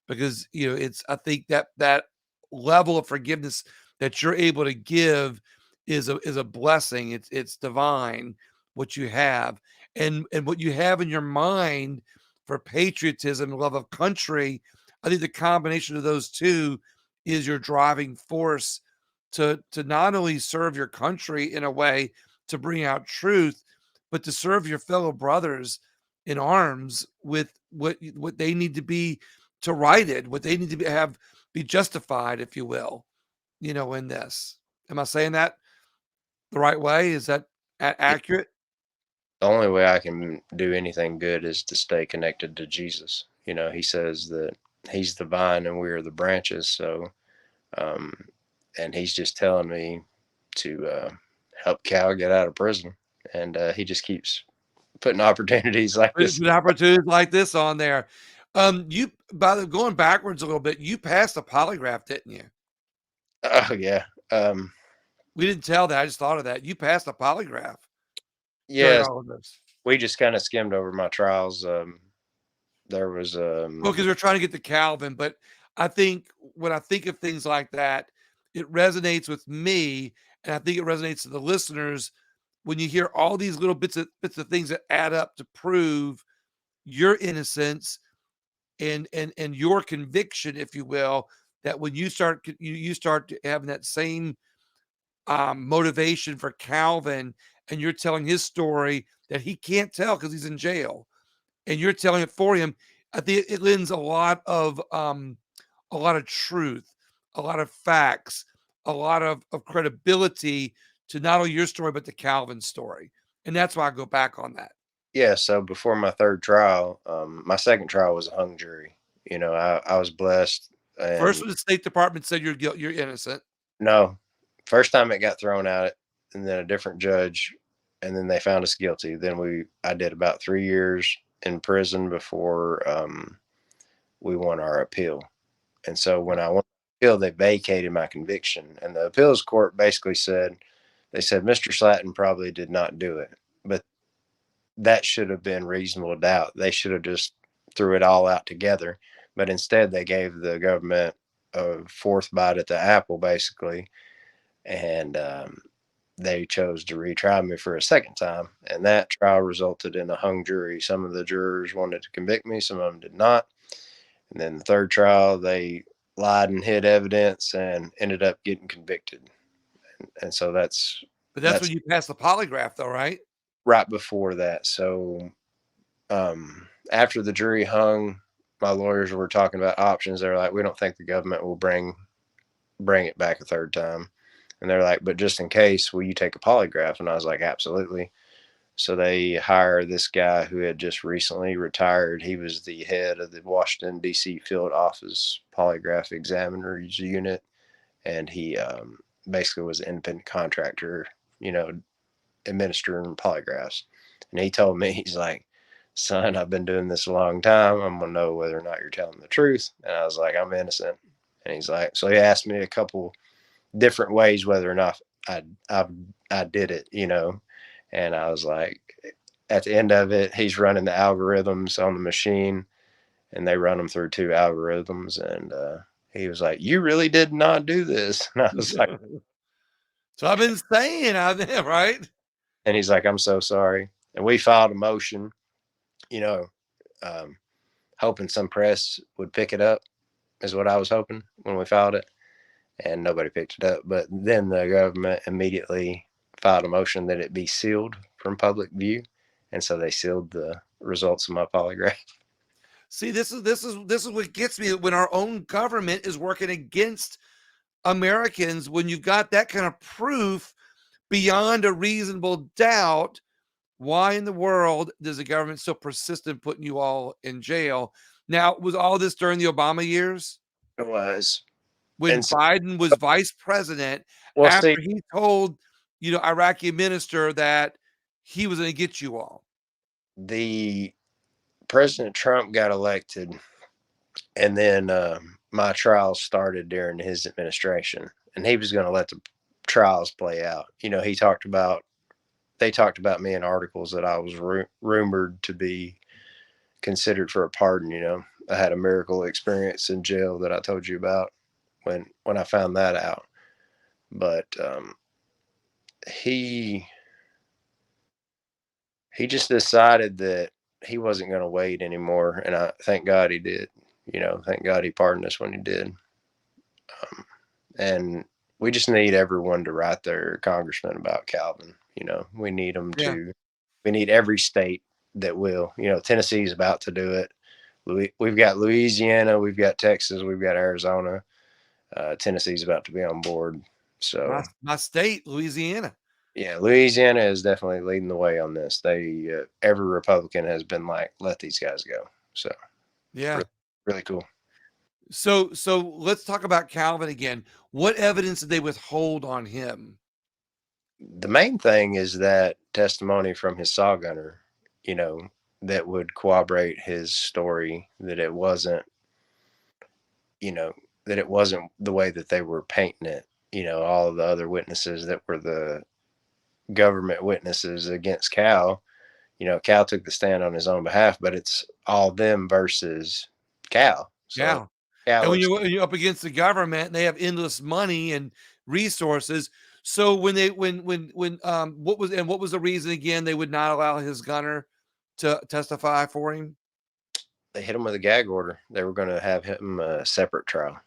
[SPEAKER 1] because it's I think that level of forgiveness that you're able to give is a blessing. It's divine what you have, and what you have in your mind for patriotism and love of country. I think the combination of those two is your driving force to not only serve your country in a way to bring out truth, but to serve your fellow brothers in arms with what they need to be to right it, what they need to be justified, if you will, in this. Am I saying that the right way? Is that accurate?
[SPEAKER 2] the only way I can do anything good is to stay connected to Jesus. You know, he says that he's the vine and we are the branches. So, um, and he's just telling me to help Cal get out of prison. And he just keeps putting opportunities like this.
[SPEAKER 1] With opportunities like this on there. You by the going backwards a little bit, you passed a polygraph, didn't you?
[SPEAKER 2] Oh, yeah.
[SPEAKER 1] We didn't tell that. I just thought of that. You passed a polygraph during
[SPEAKER 2] Yes.
[SPEAKER 1] all of this.
[SPEAKER 2] We just kind of skimmed over my trials. There was,
[SPEAKER 1] Well, because we're trying to get to Calvin, but I think when I think of things like that, it resonates with me, and I think it resonates to the listeners when you hear all these little bits of things that add up to prove your innocence and your conviction, if you will, that when you start having that same motivation for Calvin, and you're telling his story that he can't tell because he's in jail, and you're telling it for him. I think it lends a lot of truth, a lot of facts, a lot of credibility to not only your story but the Calvin story, and that's why I go back on that.
[SPEAKER 2] yeah. So before my third trial, my second trial was a hung jury. You know, I was blessed.
[SPEAKER 1] First,
[SPEAKER 2] And
[SPEAKER 1] when the State Department said you're innocent.
[SPEAKER 2] no, first time it got thrown out, and then a different judge, and then they found us guilty. Then I did about 3 years in prison before we won our appeal. And so when I won the appeal, they vacated my conviction, and the appeals court basically said, they said Mr. Slatten probably did not do it, but that should have been reasonable doubt. They should have just threw it all out together, but instead they gave the government a fourth bite at the apple, basically, and they chose to retry me for a second time, and that trial resulted in a hung jury. Some of the jurors wanted to convict me, some of them did not. And then the third trial, they lied and hid evidence and ended up getting convicted. And so
[SPEAKER 1] But that's when
[SPEAKER 2] that's
[SPEAKER 1] you pass the polygraph, though, right?
[SPEAKER 2] right before that. So after the jury hung, my lawyers were talking about options. They're like, we don't think the government will bring it back a third time. And they're like, but just in case, will you take a polygraph? And I was like, absolutely. So they hire this guy who had just recently retired. He was the head of the Washington, D.C. field office polygraph examiners unit. And he basically was an independent contractor, you know, administering polygraphs. And he told me, he's like, son, I've been doing this a long time. I'm going to know whether or not you're telling the truth. And I was like, I'm innocent. And he's like, so he asked me a couple different ways whether or not I, I did it, you know. And I was like, at the end of it, he's running the algorithms on the machine, and they run them through two algorithms. And he was like, you really did not do this. And I was like,
[SPEAKER 1] So I've been saying out there, right?
[SPEAKER 2] and he's like, I'm so sorry. And we filed a motion, you know, um, hoping some press would pick it up, is what I was hoping when we filed it. And nobody picked it up. But then the government immediately filed a motion that it be sealed from public view. and so they sealed the results of my polygraph.
[SPEAKER 1] See, this is what gets me when our own government is working against Americans. When you've got that kind of proof beyond a reasonable doubt, why in the world does the government still persist in putting you all in jail? Now, was all this during the Obama years
[SPEAKER 2] It was,
[SPEAKER 1] when
[SPEAKER 2] and so,
[SPEAKER 1] Biden was vice president
[SPEAKER 2] well, see,
[SPEAKER 1] after he told, Iraqi minister that he was going to get you all?
[SPEAKER 2] the President Trump got elected, and then my trials started during his administration, and he was going to let the trials play out. He talked about they talked about me in articles that I was rumored to be considered for a pardon. I had a miracle experience in jail that I told you about when I found that out. But he he just decided that he wasn't going to wait anymore, and I thank God he did. Thank God he pardoned us when he did. And we just need everyone to write their congressman about Calvin. We need them
[SPEAKER 1] Yeah.
[SPEAKER 2] to. We need every state that will. Tennessee's about to do it. We've got Louisiana, we've got Texas, we've got Arizona. Tennessee's about to be on board. So
[SPEAKER 1] My state, Louisiana.
[SPEAKER 2] yeah, Louisiana is definitely leading the way on this. Every Republican has been like, let these guys go. So
[SPEAKER 1] Yeah.
[SPEAKER 2] really, really cool.
[SPEAKER 1] So let's talk about Calvin again. What evidence did they withhold on him?
[SPEAKER 2] The main thing is that testimony from his saw gunner, that would corroborate his story that it wasn't, you know, that it wasn't the way that they were painting it. All of the other witnesses that were the government witnesses against Cal, Cal took the stand on his own behalf, but it's all them versus Cal. So
[SPEAKER 1] Yeah. And
[SPEAKER 2] Cal
[SPEAKER 1] when
[SPEAKER 2] is,
[SPEAKER 1] you're up against the government, they have endless money and resources. So when they when what was the reason again they would not allow his gunner to testify for him?
[SPEAKER 2] they hit him with a gag order. They were going to have him a separate trial.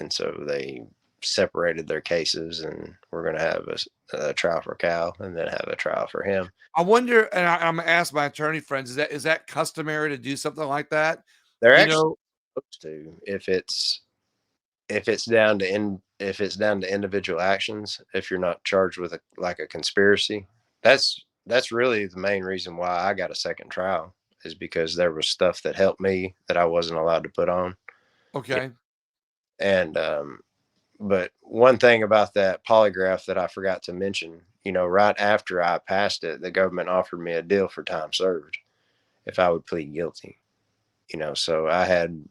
[SPEAKER 2] And so they separated their cases, and we're going to have a trial for Cal and then have a trial for him.
[SPEAKER 1] I wonder, and I'm gonna ask my attorney friends, is that customary to do something like that?
[SPEAKER 2] They're
[SPEAKER 1] You
[SPEAKER 2] actually
[SPEAKER 1] know,
[SPEAKER 2] supposed to, if it's down to individual actions, if you're not charged with a conspiracy. That's really the main reason why I got a second trial, is because there was stuff that helped me that I wasn't allowed to put on.
[SPEAKER 1] okay.
[SPEAKER 2] And but one thing about that polygraph that I forgot to mention, right after I passed it, the government offered me a deal for time served if I would plead guilty. So I had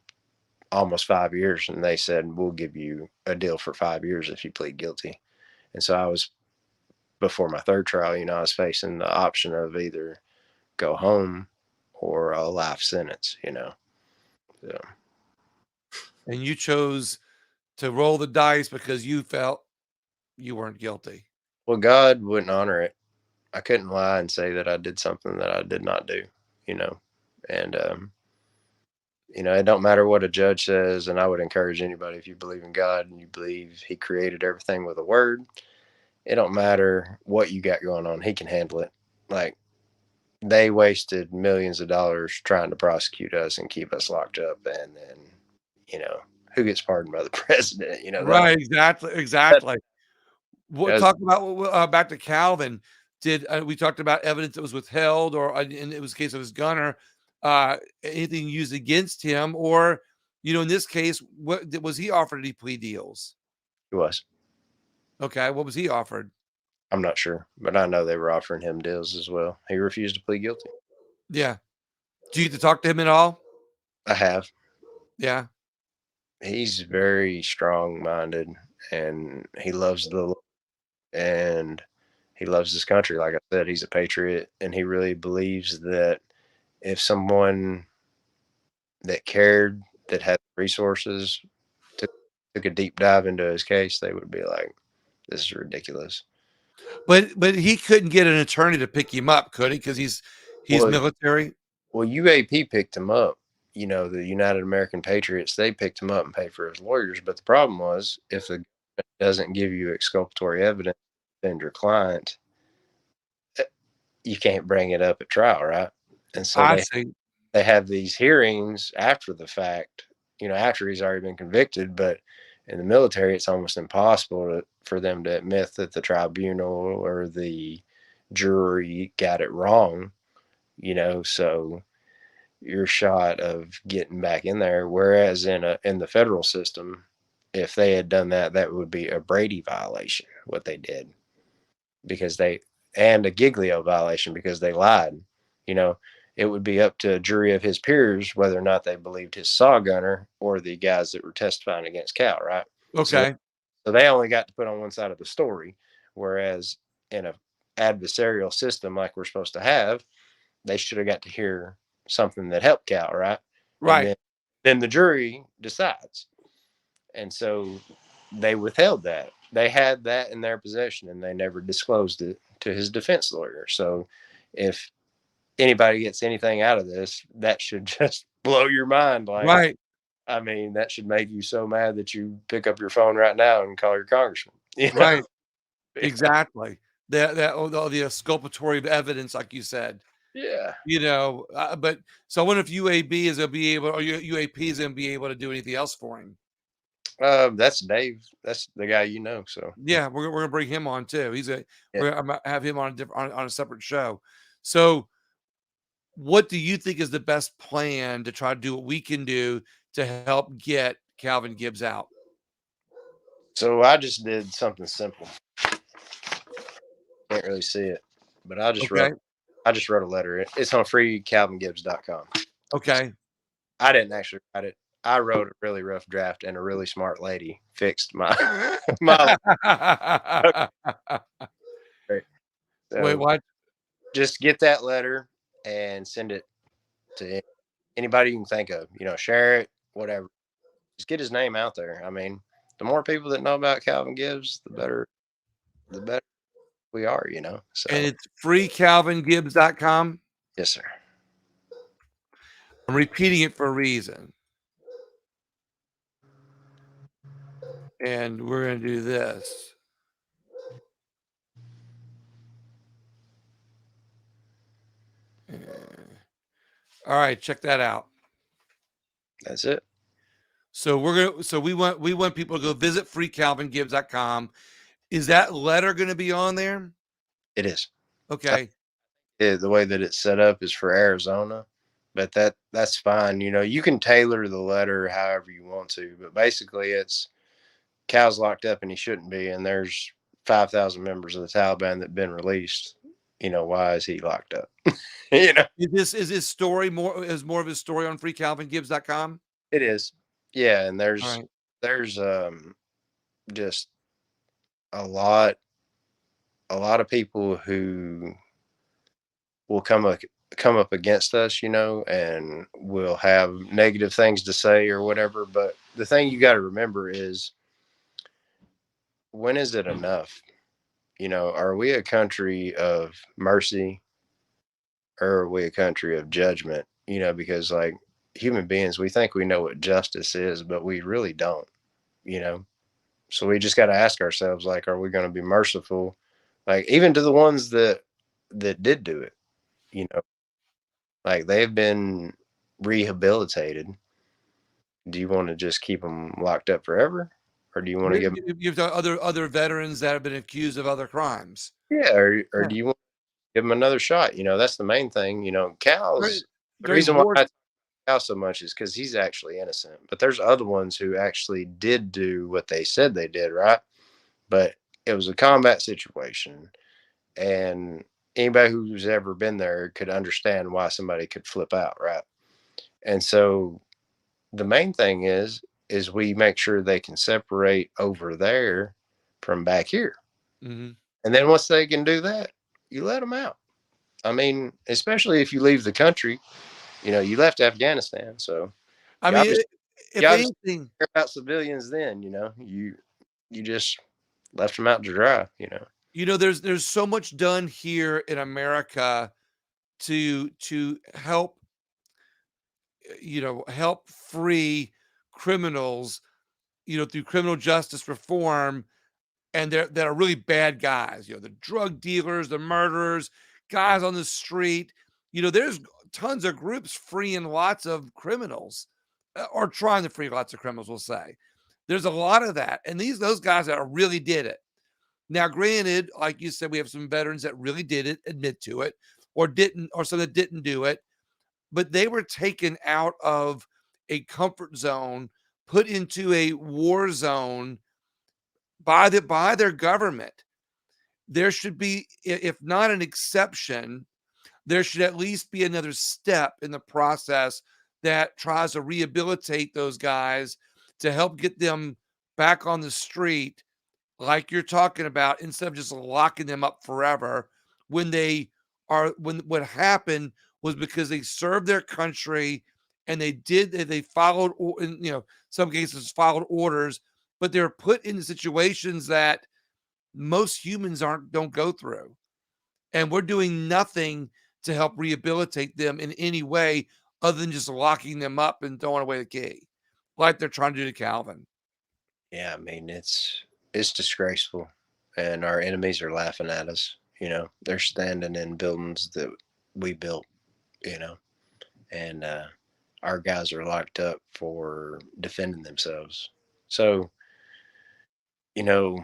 [SPEAKER 2] almost 5 years, and they said, we'll give you a deal for 5 years if you plead guilty. And so I was, before my third trial, I was facing the option of either go home or a life sentence. So,
[SPEAKER 1] And you chose to roll the dice because you felt you weren't guilty.
[SPEAKER 2] well, God wouldn't honor it. I couldn't lie and say that I did something that I did not do, you know. And it don't matter what a judge says, and I would encourage anybody, if you believe in God and you believe he created everything with a word, it don't matter what you got going on, he can handle it. Like, they wasted millions of dollars trying to prosecute us and keep us locked up, and then, you know, who gets pardoned by the president? That
[SPEAKER 1] Right, exactly,
[SPEAKER 2] that
[SPEAKER 1] exactly. What
[SPEAKER 2] does
[SPEAKER 1] talk about back to Calvin? Did we talked about evidence that was withheld, or in it was a case of his gunner, anything used against him, or in this case, what was he offered any plea deals?
[SPEAKER 2] it was.
[SPEAKER 1] Okay, what was he offered?
[SPEAKER 2] I'm not sure, but I know they were offering him deals as well. He refused to plead guilty.
[SPEAKER 1] Yeah. Do you get to talk to him at all?
[SPEAKER 2] I have.
[SPEAKER 1] Yeah.
[SPEAKER 2] He's very strong minded, and he loves and he loves this country. Like I said, he's a patriot, and he really believes that if someone that cared, that had resources, took, took a deep dive into his case, they would be like, this is ridiculous.
[SPEAKER 1] But he couldn't get an attorney to pick him up, could he? Because he's
[SPEAKER 2] Well,
[SPEAKER 1] military.
[SPEAKER 2] UAP picked him up. The United American Patriots, they picked him up and paid for his lawyers. But the problem was, if the government doesn't give you exculpatory evidence to defend your client, you can't bring it up at trial, right? And so
[SPEAKER 1] I see.
[SPEAKER 2] they have these hearings after the fact, after he's already been convicted. But in the military, it's almost impossible for them to admit that the tribunal or the jury got it wrong, so your shot of getting back in there. Whereas in the federal system, if they had done that, that would be a Brady violation, what they did, because and a Giglio violation because they lied. You know, it would be up to a jury of his peers whether or not they believed his saw gunner or the guys that were testifying against Cal, right? So,
[SPEAKER 1] Okay.
[SPEAKER 2] so they only got to put on one side of the story, whereas in a adversarial system like we're supposed to have, they should have got to hear something that helped Cal, right? And
[SPEAKER 1] Right.
[SPEAKER 2] then the jury decides. And so they withheld that. They had that in their possession and they never disclosed it to his defense lawyer. So if anybody gets anything out of this, that should just blow your mind. Like,
[SPEAKER 1] Right.
[SPEAKER 2] I mean, that should make you so mad that you pick up your phone right now and call your congressman.
[SPEAKER 1] Right. Exactly. The exculpatory evidence, like you said.
[SPEAKER 2] Yeah.
[SPEAKER 1] But so I wonder if UAB is gonna be able, or UAP is gonna be able to do anything else for him.
[SPEAKER 2] That's Dave. That's the guy you know. So
[SPEAKER 1] Yeah, we're gonna bring him on too.
[SPEAKER 2] yeah.
[SPEAKER 1] I'm gonna have him on a different on a separate show. So, what do you think is the best plan to try to do what we can do to help get Calvin Gibbs out?
[SPEAKER 2] So I just did something simple. Can't really see it, but
[SPEAKER 1] Okay.
[SPEAKER 2] I just wrote a letter. It's on freecalvingibbs.com.
[SPEAKER 1] Okay.
[SPEAKER 2] I didn't actually write it. I wrote a really rough draft, and a really smart lady fixed my my.
[SPEAKER 1] Wait,
[SPEAKER 2] So
[SPEAKER 1] what?
[SPEAKER 2] just get that letter and send it to anybody you can think of. Share it, whatever. Just get his name out there. I mean, the more people that know about Calvin Gibbs, the better. The better we are.
[SPEAKER 1] And
[SPEAKER 2] So
[SPEAKER 1] it's freecalvingibbs.com.
[SPEAKER 2] yes, sir.
[SPEAKER 1] I'm repeating it for a reason. And we're gonna do this. All right, check that out.
[SPEAKER 2] That's it.
[SPEAKER 1] So we want people to go visit freecalvingibbs.com. Is that letter gonna be on there?
[SPEAKER 2] It is.
[SPEAKER 1] Okay.
[SPEAKER 2] The way that it's set up is for Arizona, but that's fine. You can tailor the letter however you want to, but basically it's Cal's locked up and he shouldn't be, and there's 5,000 members of the Taliban that've been released. Why is he locked up? you know,
[SPEAKER 1] Is his story more of his story on freecalvingibbs.com?
[SPEAKER 2] it is. Yeah, and
[SPEAKER 1] All
[SPEAKER 2] there's
[SPEAKER 1] right.
[SPEAKER 2] there's just a lot a lot of people who will come up against us, and will have negative things to say or whatever. But the thing you got to remember is, when is it enough? Are we a country of mercy, or are we a country of judgment? Because like human beings, we think we know what justice is, but we really don't. You know, so we just got to ask ourselves, like, are we going to be merciful, like even to the ones that did do it? You know, like they've been rehabilitated. Do you want to just keep them locked up forever, or do you want to give them,
[SPEAKER 1] You've got other veterans that have been accused of other crimes.
[SPEAKER 2] yeah, or
[SPEAKER 1] Yeah.
[SPEAKER 2] do you want to give them another shot? That's the main thing.
[SPEAKER 1] During
[SPEAKER 2] Cal's the
[SPEAKER 1] during
[SPEAKER 2] reason why
[SPEAKER 1] war
[SPEAKER 2] I talk about Cal so much is because he's actually innocent, but there's other ones who actually did do what they said they did, right? But it was a combat situation, and anybody who's ever been there could understand why somebody could flip out, right? And so the main thing is we make sure they can separate over there from back here.
[SPEAKER 1] Mhm.
[SPEAKER 2] And then once they can do that, you let them out. I mean, especially if you leave the country, you left Afghanistan. So
[SPEAKER 1] I
[SPEAKER 2] you
[SPEAKER 1] mean,
[SPEAKER 2] obviously, you
[SPEAKER 1] if
[SPEAKER 2] obviously
[SPEAKER 1] anything,
[SPEAKER 2] care about civilians then, you just left them out to dry.
[SPEAKER 1] there's so much done here in America to help, help free criminals, through criminal justice reform, and that are really bad guys, the drug dealers, the murderers, guys on the street. There's tons of groups freeing lots of criminals, or trying to free lots of criminals, we'll say. There's a lot of that. And those guys that really did it. Now, granted, like you said, we have some veterans that really did it, admit to it, or didn't, or some that didn't do it, but they were taken out of a comfort zone, put into a war zone by their government. There should be, if not an exception, there should at least be another step in the process that tries to rehabilitate those guys to help get them back on the street, like you're talking about, instead of just locking them up forever when when what happened was because they served their country and they followed, in some cases followed orders, but they're put in situations that most humans don't go through, and we're doing nothing to help rehabilitate them in any way other than just locking them up and throwing away the key, like they're trying to do to Calvin.
[SPEAKER 2] Yeah, I mean it's disgraceful, and our enemies are laughing at us. They're standing in buildings that we built. You know, and our guys are locked up for defending themselves. So, you know,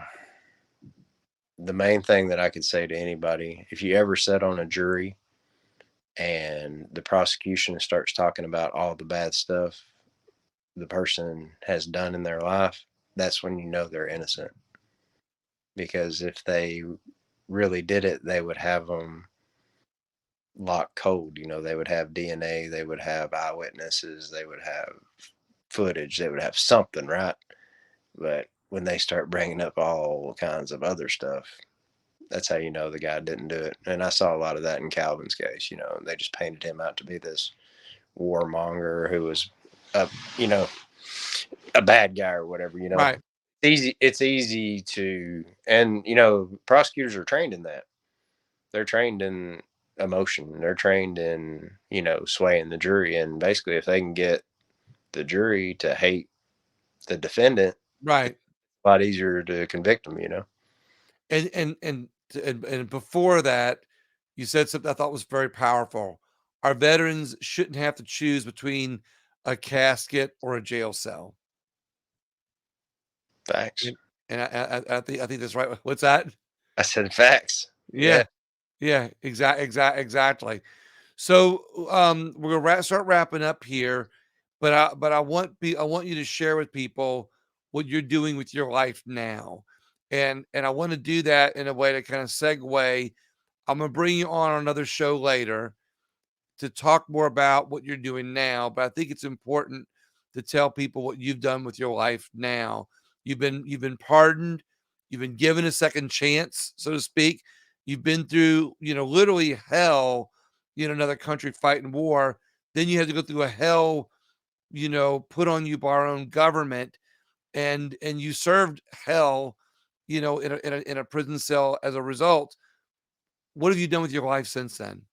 [SPEAKER 2] the main thing that I could say to anybody, if you ever sit on a jury and the prosecution starts talking about all the bad stuff the person has done in their life, that's when you know they're innocent. Because if they really did it, they would have them locked cold. They would have DNA, they would have eyewitnesses, they would have footage, they would have something, right? But when they start bringing up all kinds of other stuff, that's how you know the guy didn't do it. And I saw a lot of that in Calvin's case. They just painted him out to be this warmonger who was a you know a bad guy or whatever.
[SPEAKER 1] Right.
[SPEAKER 2] It's easy to, and prosecutors are trained in that. They're trained in emotion. They're trained in swaying the jury, and basically if they can get the jury to hate the defendant,
[SPEAKER 1] Right.
[SPEAKER 2] a lot easier to convict them.
[SPEAKER 1] And before that, you said something I thought was very powerful. Our veterans shouldn't have to choose between a casket or a jail cell.
[SPEAKER 2] Facts.
[SPEAKER 1] And I think that's right. What's that?
[SPEAKER 2] I said facts.
[SPEAKER 1] Yeah,
[SPEAKER 2] Yeah.
[SPEAKER 1] yeah, exactly. So, we're gonna start wrapping up here, but I want you to share with people what you're doing with your life now, and I want to do that in a way to kind of segue. I'm gonna bring you on another show later to talk more about what you're doing now, but I think it's important to tell people what you've done with your life now. You've been pardoned, you've been given a second chance, so to speak. You've been through, literally hell in another country fighting war. Then you had to go through a hell, put on you by our own government, and you served hell, in a prison cell as a result. What have you done with your life since then?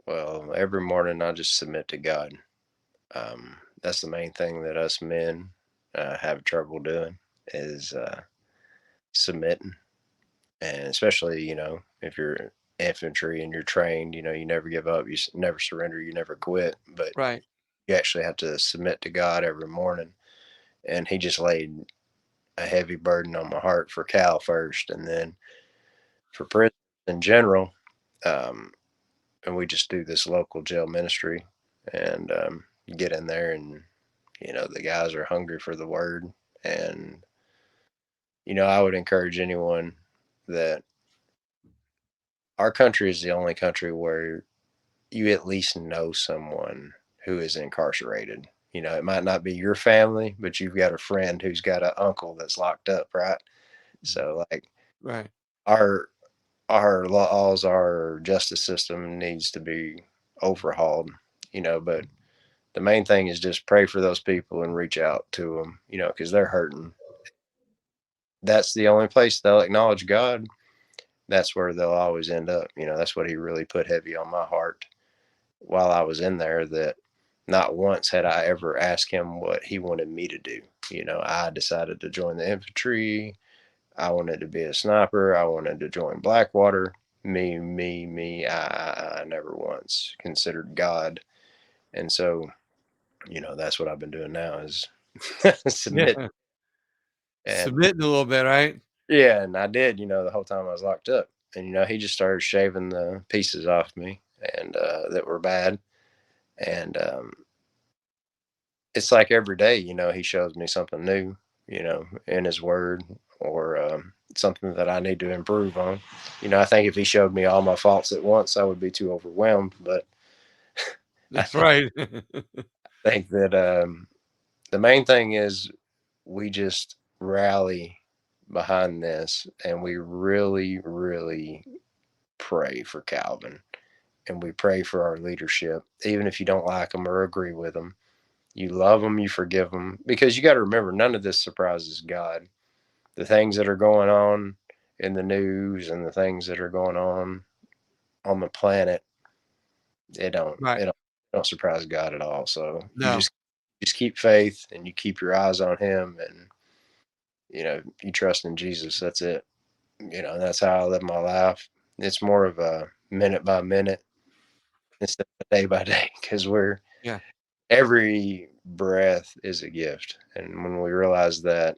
[SPEAKER 2] Well, every morning I just submit to God. That's the main thing that us men have trouble doing is submitting, and especially if you're infantry and you're trained, you never give up, you never surrender, you never quit. But
[SPEAKER 1] Right.
[SPEAKER 2] you actually have to submit to God every morning, and He just laid a heavy burden on my heart for Cal first, and then for prison in general. Um, and we just do this local jail ministry, and you get in there, and the guys are hungry for the word. And I would encourage anyone that our country is the only country where you at least know someone who is incarcerated. It might not be your family, but you've got a friend who's got an uncle that's locked up, right? So like
[SPEAKER 1] Right.
[SPEAKER 2] our our laws, our justice system needs to be overhauled. But the main thing is just pray for those people and reach out to them, because they're hurting. That's the only place they'll acknowledge God. That's where they'll always end up. That's what He really put heavy on my heart while I was in there, that not once had I ever asked Him what He wanted me to do. I decided to join the infantry. I wanted to be a sniper. I wanted to join Blackwater. me. I never once considered God. And so, that's what I've been doing now is submit.
[SPEAKER 1] Yeah.
[SPEAKER 2] And
[SPEAKER 1] Submitting a little bit, right?
[SPEAKER 2] yeah, and I did, the whole time I was locked up. And, he just started shaving the pieces off me and that were bad. And it's like every day, he shows me something new, in his word or something that I need to improve on. I think if he showed me all my faults at once, I would be too overwhelmed. But I
[SPEAKER 1] That's right.
[SPEAKER 2] think that the main thing is we just rally behind this and we really, really pray for Calvin and we pray for our leadership, even if you don't like them or agree with them. You love them, you forgive them, because you got to remember, none of this surprises God. The things that are going on in the news and the things that are going on the planet, it don't
[SPEAKER 1] Right.
[SPEAKER 2] it don't, it don't surprise God at all. So you
[SPEAKER 1] No.
[SPEAKER 2] just keep faith and you keep your eyes on Him and you trust in Jesus. That's it. That's how I live my life. It's more of a minute by minute instead of day by day because we're
[SPEAKER 1] Yeah.
[SPEAKER 2] every breath is a gift, and when we realize that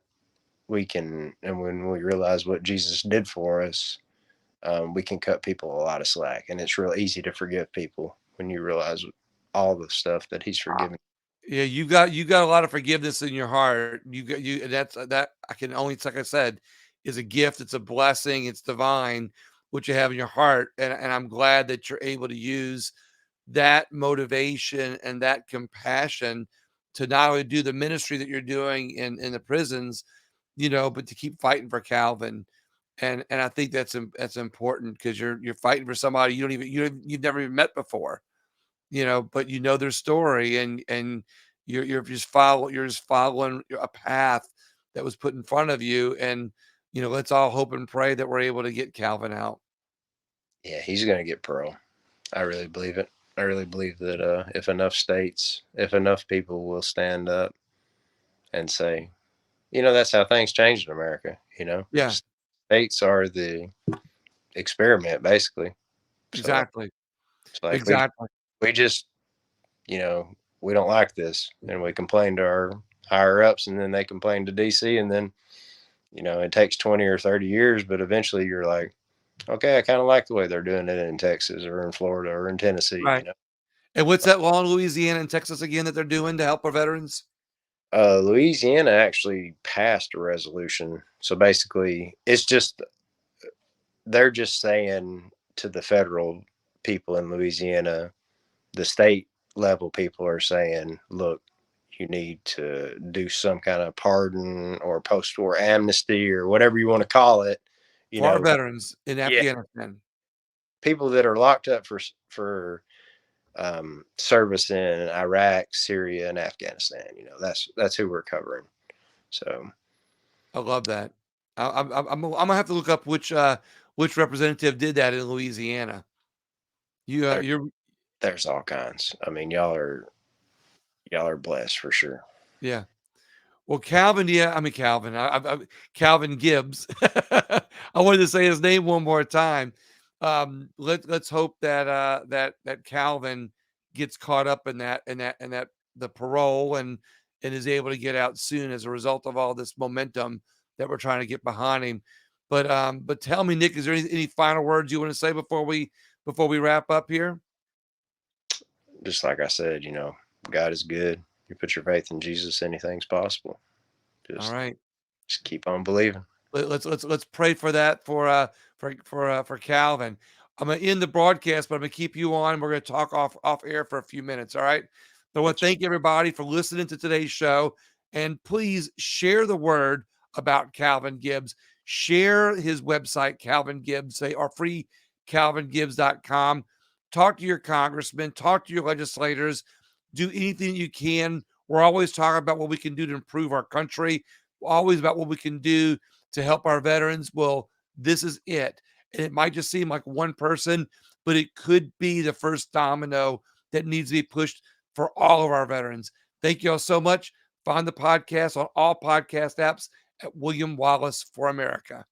[SPEAKER 2] and when we realize what Jesus did for us, we can cut people a lot of slack, and it's real easy to forgive people when you realize all the stuff that He's forgiven.
[SPEAKER 1] Yeah, you got a lot of forgiveness in your heart. That's that I can only it's like I said, is a gift, it's a blessing, it's divine what you have in your heart. And I'm glad that you're able to use that motivation and that compassion to not only do the ministry that you're doing in the prisons, but to keep fighting for Calvin. And I think that's important because you're fighting for somebody you've never even met before, but you know their story and you're just following a path that was put in front of you. And let's all hope and pray that we're able to get Calvin out.
[SPEAKER 2] Yeah, he's going to get parole. I really believe it. I really believe that if enough people will stand up and say, that's how things changed in America.
[SPEAKER 1] Yeah,
[SPEAKER 2] States are the experiment, basically. So
[SPEAKER 1] exactly.
[SPEAKER 2] it's like
[SPEAKER 1] Exactly.
[SPEAKER 2] we just, you know, we don't like this, and we complain to our higher ups, and then they complain to DC, and then it takes 20 or 30 years, but eventually you're like, okay, I kind of like the way they're doing it in Texas or in Florida or in Tennessee.
[SPEAKER 1] Right. And what's that law in Louisiana and Texas again that they're doing to help our veterans?
[SPEAKER 2] Louisiana actually passed a resolution. So basically, it's just they're just saying to the federal people in Louisiana, the state level people are saying, look, you need to do some kind of pardon or post war amnesty or whatever you want to call it. You
[SPEAKER 1] For our
[SPEAKER 2] know,
[SPEAKER 1] veterans in
[SPEAKER 2] yeah,
[SPEAKER 1] Afghanistan.
[SPEAKER 2] people that are locked up for service in Iraq, Syria, and Afghanistan. That's who we're covering. So
[SPEAKER 1] I love that. I'm gonna have to look up which representative did that in Louisiana.
[SPEAKER 2] there,
[SPEAKER 1] You're
[SPEAKER 2] there's all kinds. I mean, y'all are blessed for sure.
[SPEAKER 1] yeah. Well, Calvin, yeah, I mean Calvin, Calvin Gibbs. I wanted to say his name one more time. Let's hope that that Calvin gets caught up in that the parole and is able to get out soon as a result of all this momentum that we're trying to get behind him. But tell me, Nick, is there any final words you want to say before we wrap up here?
[SPEAKER 2] Just like I said, God is good. You put your faith in Jesus, anything's possible.
[SPEAKER 1] All
[SPEAKER 2] Just
[SPEAKER 1] right.
[SPEAKER 2] just keep on believing.
[SPEAKER 1] Let's pray for that for Calvin. I'm gonna end the broadcast, but I'm gonna keep you on. We're gonna talk off air for a few minutes. All right. So I want
[SPEAKER 2] Yes,
[SPEAKER 1] to thank everybody for listening to today's show, and please share the word about Calvin Gibbs. Share his website, Calvin Gibbs. They are free, calvingibbs.com. Talk to your congressman, talk to your legislators, do anything you can. We're always talking about what we can do to improve our country, always about what we can do to help our veterans. Well, this is it. And it might just seem like one person, but it could be the first domino that needs to be pushed for all of our veterans. Thank you all so much. Find the podcast on all podcast apps at William Wallace for America.